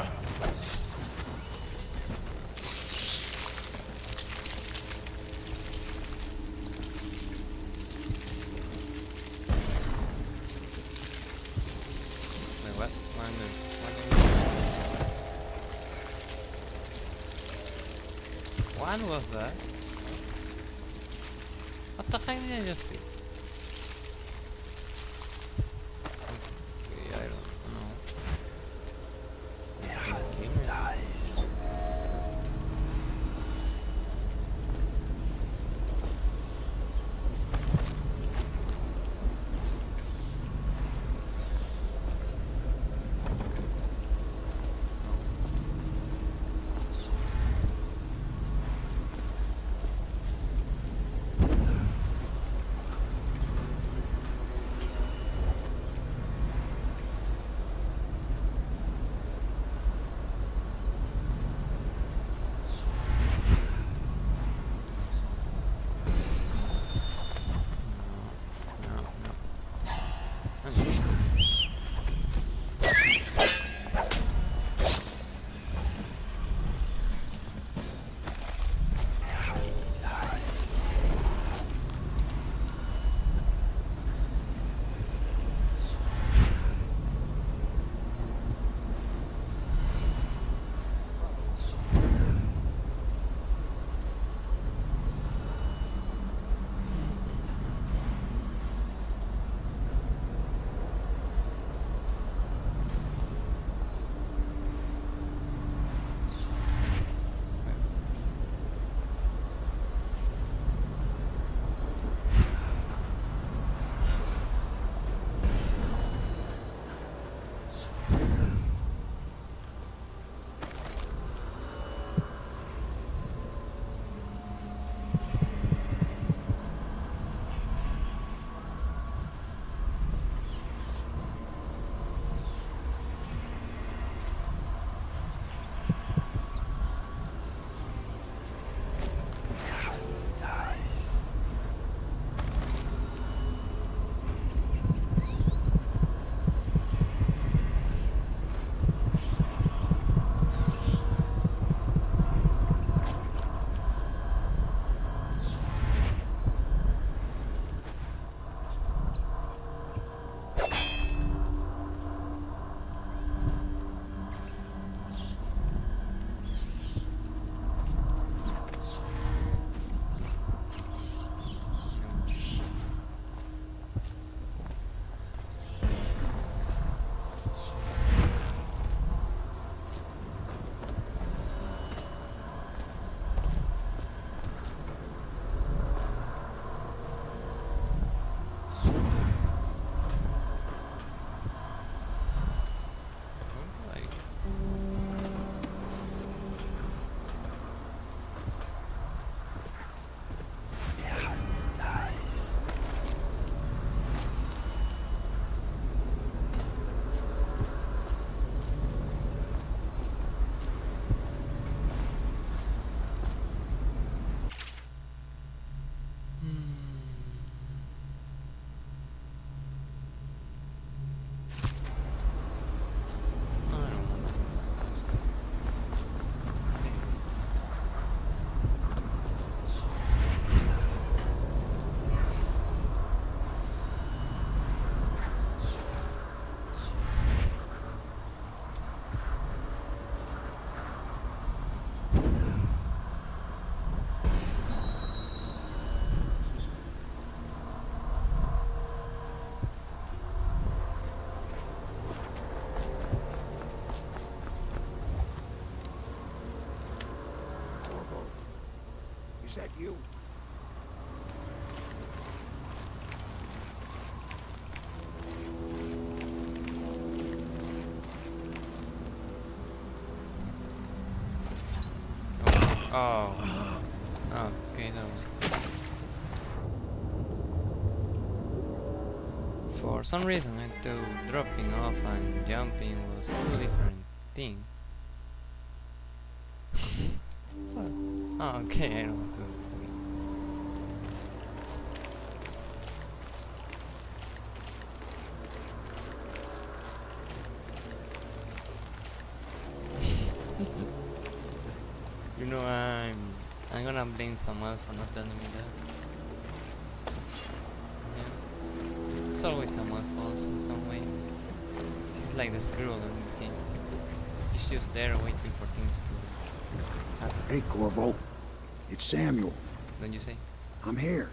Wait, what? What was that? What the heck did I just do? Okay, I don't know. Dies. Is that you? Oh. Okay, that was... For some reason I thought dropping off and jumping was two different things. Oh, okay, I don't want to do this again. You know, I'm gonna blame someone for not telling me that. Yeah. It's always someone's fault in some way. He's like the squirrel in this game. He's just there waiting for things to happen. Hey, Corvo. It's Samuel. Don't you say? I'm here.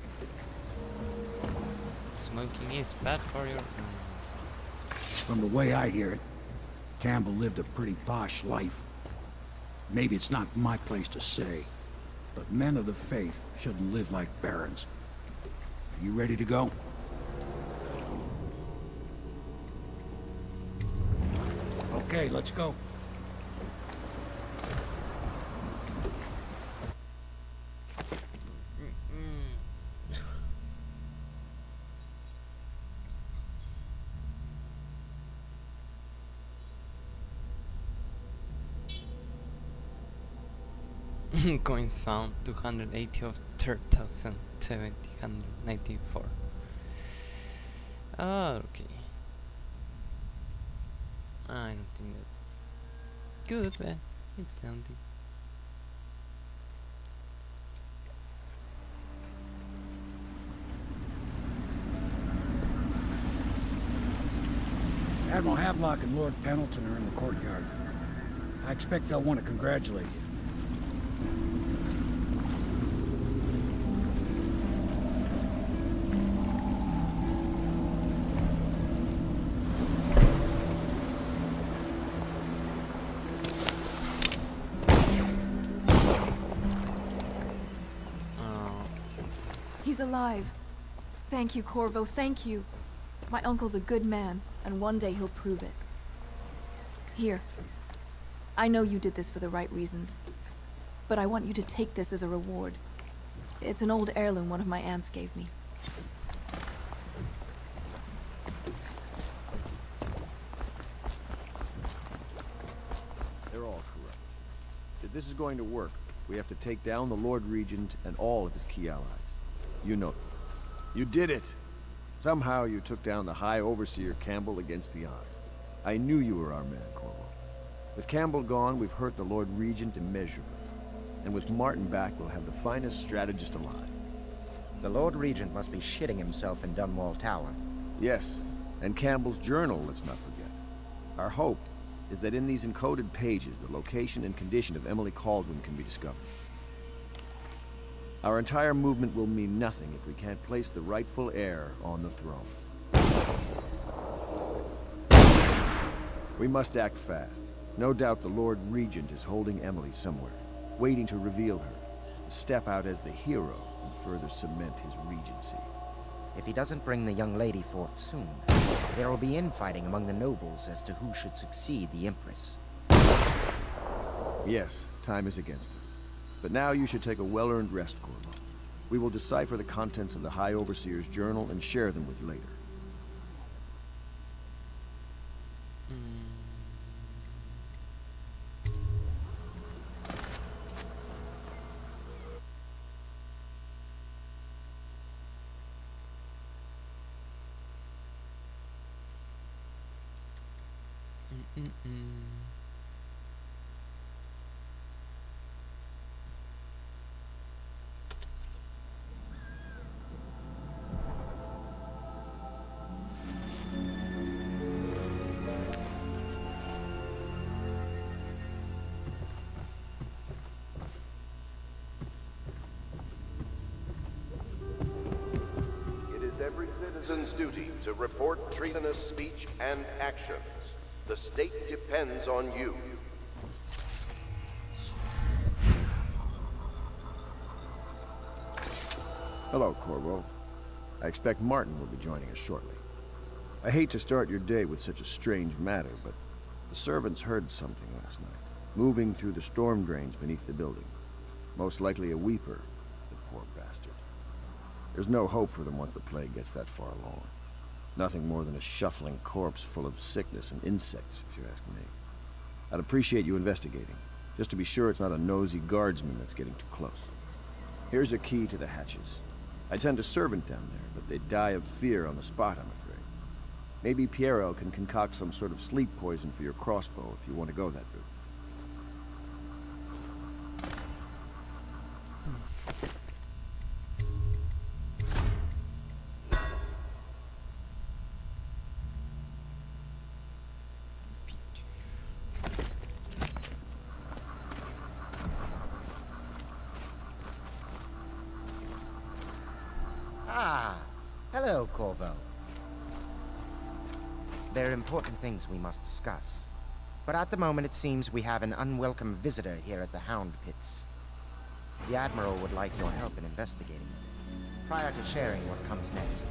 Smoking is bad for your... From the way I hear it, Campbell lived a pretty posh life. Maybe it's not my place to say, but men of the faith shouldn't live like barons. Are you ready to go? Okay, let's go. Coins found 280 of 3,794. Okay. I don't think that's good, but it's something. Admiral Havelock and Lord Pendleton are in the courtyard. I expect they'll want to congratulate you. He's alive. Thank you, Corvo, thank you. My uncle's a good man, and one day he'll prove it. Here. I know you did this for the right reasons, but I want you to take this as a reward. It's an old heirloom one of my aunts gave me. They're all corrupt. If this is going to work, we have to take down the Lord Regent and all of his key allies. You know. You did it! Somehow you took down the High Overseer Campbell against the odds. I knew you were our man, Corvo. With Campbell gone, we've hurt the Lord Regent immeasurably. And with Martin back, we'll have the finest strategist alive. The Lord Regent must be shitting himself in Dunwall Tower. Yes, and Campbell's journal, let's not forget. Our hope is that in these encoded pages, the location and condition of Emily Kaldwin can be discovered. Our entire movement will mean nothing if we can't place the rightful heir on the throne. We must act fast. No doubt the Lord Regent is holding Emily somewhere, waiting to reveal her, to step out as the hero and further cement his regency. If he doesn't bring the young lady forth soon, there will be infighting among the nobles as to who should succeed the Empress. Yes, time is against us. But now you should take a well-earned rest, Corvo. We will decipher the contents of the High Overseer's journal and share them with you later. Every citizen's duty to report treasonous speech and actions. The state depends on you. Hello, Corvo. I expect Martin will be joining us shortly. I hate to start your day with such a strange matter, but the servants heard something last night, moving through the storm drains beneath the building. Most likely a weeper, the poor bastard. There's no hope for them once the plague gets that far along. Nothing more than a shuffling corpse full of sickness and insects, if you ask me. I'd appreciate you investigating, just to be sure it's not a nosy guardsman that's getting too close. Here's a key to the hatches. I sent a servant down there, but they'd die of fear on the spot, I'm afraid. Maybe Piero can concoct some sort of sleep poison for your crossbow if you want to go that route. Ah, hello, Corvo. There are important things we must discuss. But at the moment it seems we have an unwelcome visitor here at the Hound Pits. The Admiral would like your help in investigating it, prior to sharing what comes next.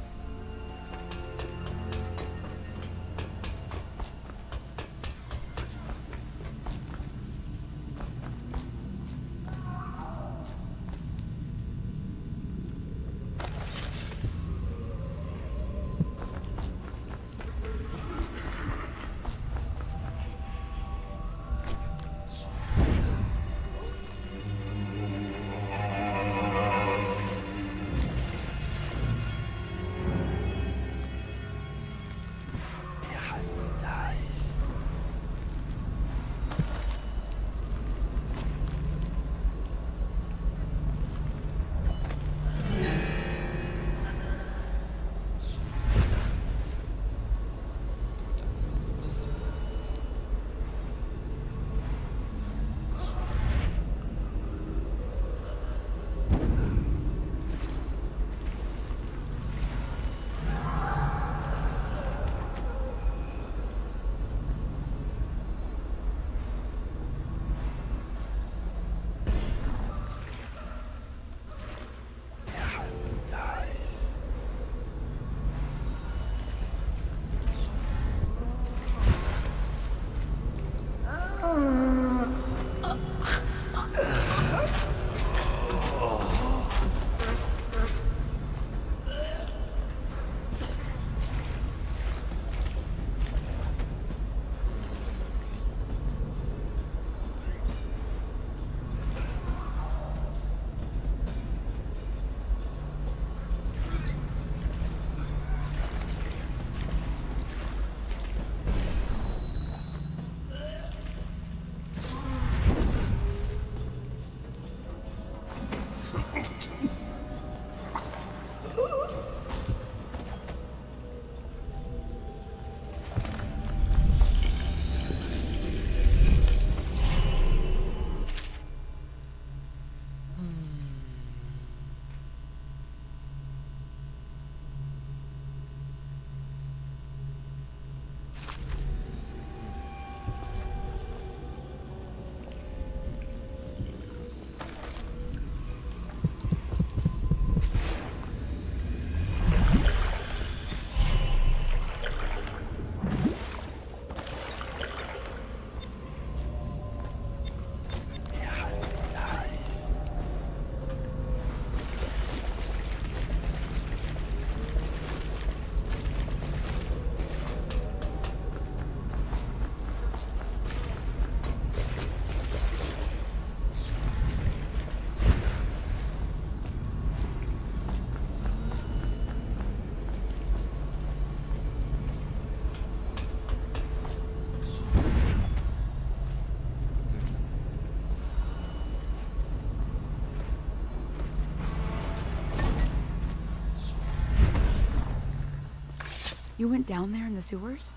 You went down there in the sewers?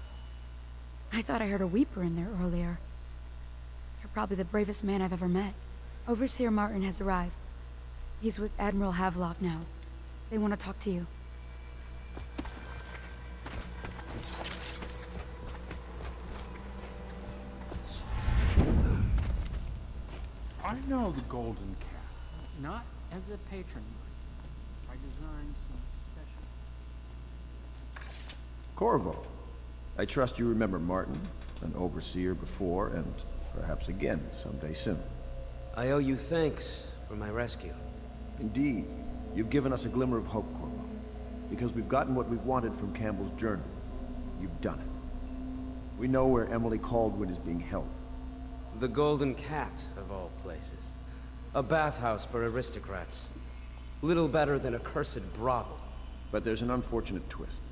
I thought I heard a weeper in there earlier. You're probably the bravest man I've ever met. Overseer Martin has arrived. He's with Admiral Havelock now. They want to talk to you. I know the Golden Cat. Not as a patron. I designed some special... Corvo, I trust you remember Martin, an overseer before, and perhaps again someday soon. I owe you thanks for my rescue. Indeed. You've given us a glimmer of hope, Corvo. Because we've gotten what we've wanted from Campbell's journal. You've done it. We know where Emily Caldwin is being held. The Golden Cat, of all places. A bathhouse for aristocrats. Little better than a cursed brothel. But there's an unfortunate twist.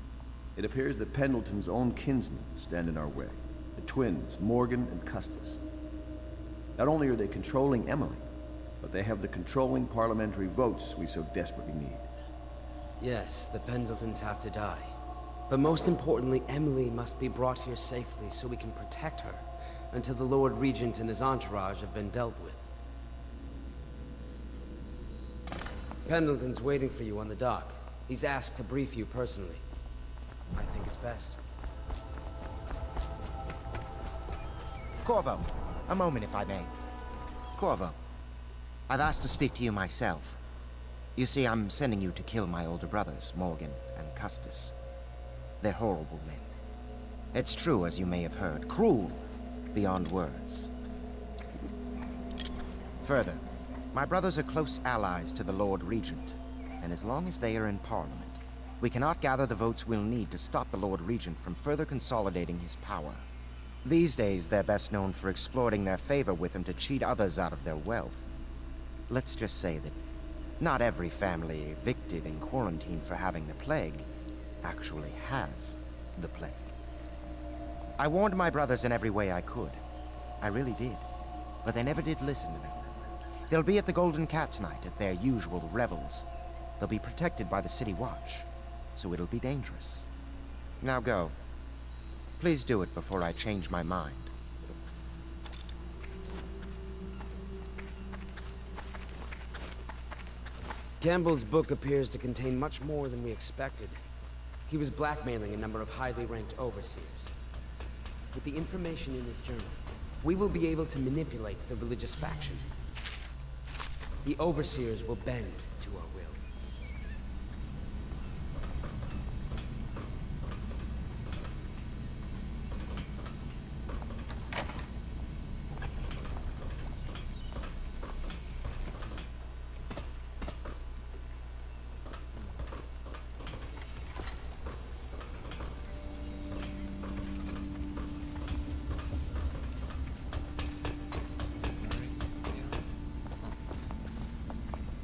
It appears that Pendleton's own kinsmen stand in our way. The twins, Morgan and Custis. Not only are they controlling Emily, but they have the controlling parliamentary votes we so desperately need. Yes, the Pendletons have to die. But most importantly, Emily must be brought here safely so we can protect her until the Lord Regent and his entourage have been dealt with. Pendleton's waiting for you on the dock. He's asked to brief you personally. I think it's best. Corvo, a moment if I may. Corvo, I've asked to speak to you myself. You see, I'm sending you to kill my older brothers, Morgan and Custis. They're horrible men. It's true, as you may have heard, cruel beyond words. Further, my brothers are close allies to the Lord Regent, and as long as they are in Parliament, we cannot gather the votes we'll need to stop the Lord Regent from further consolidating his power. These days, they're best known for exploiting their favor with him to cheat others out of their wealth. Let's just say that not every family evicted in quarantine for having the plague actually has the plague. I warned my brothers in every way I could. I really did. But they never did listen to me. They'll be at the Golden Cat tonight at their usual revels. They'll be protected by the City Watch, so it'll be dangerous. Now go. Please do it before I change my mind. Campbell's book appears to contain much more than we expected. He was blackmailing a number of highly ranked overseers. With the information in this journal, we will be able to manipulate the religious faction. The overseers will bend to our will.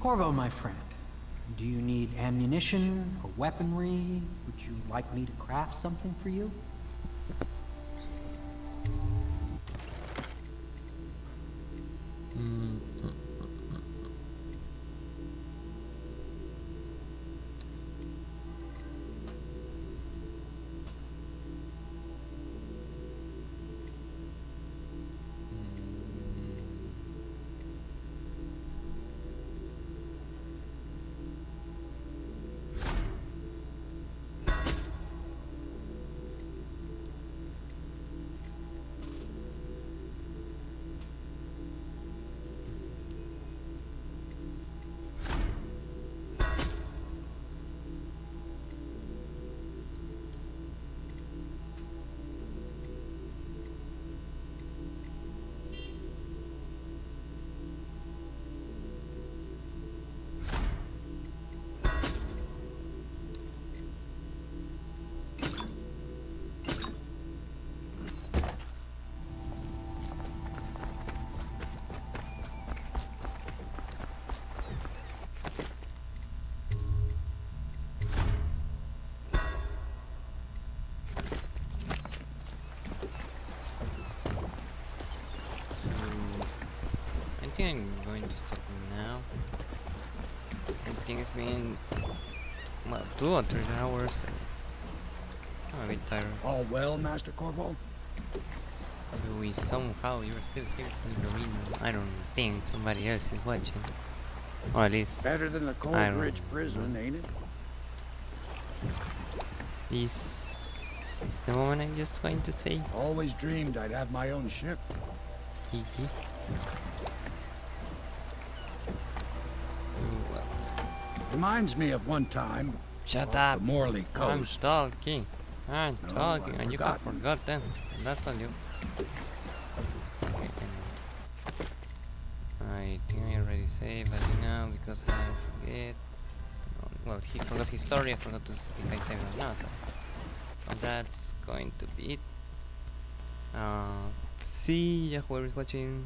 Corvo, my friend, do you need ammunition or weaponry? Would you like me to craft something for you? I think I'm going to stop now. I think it's been, well, 2 or 3 hours. I'm a bit tired. All well, Master Corvo? So if somehow you're still here, Silverino, I don't think somebody else is watching. Or at least Better than the Coldridge prison, ain't it? This is the moment I'm just going to say. Always dreamed I'd have my own ship. Kiki. Reminds me of one time. Shut off up. The Morley coast. I'm talking. I'm No, talking, I've and you have forgotten. That's what you. I think I already saved, but now because I forget. Well, he forgot his story. I forgot to if I saved or not. So that's going to be it. See ya, whoever is watching.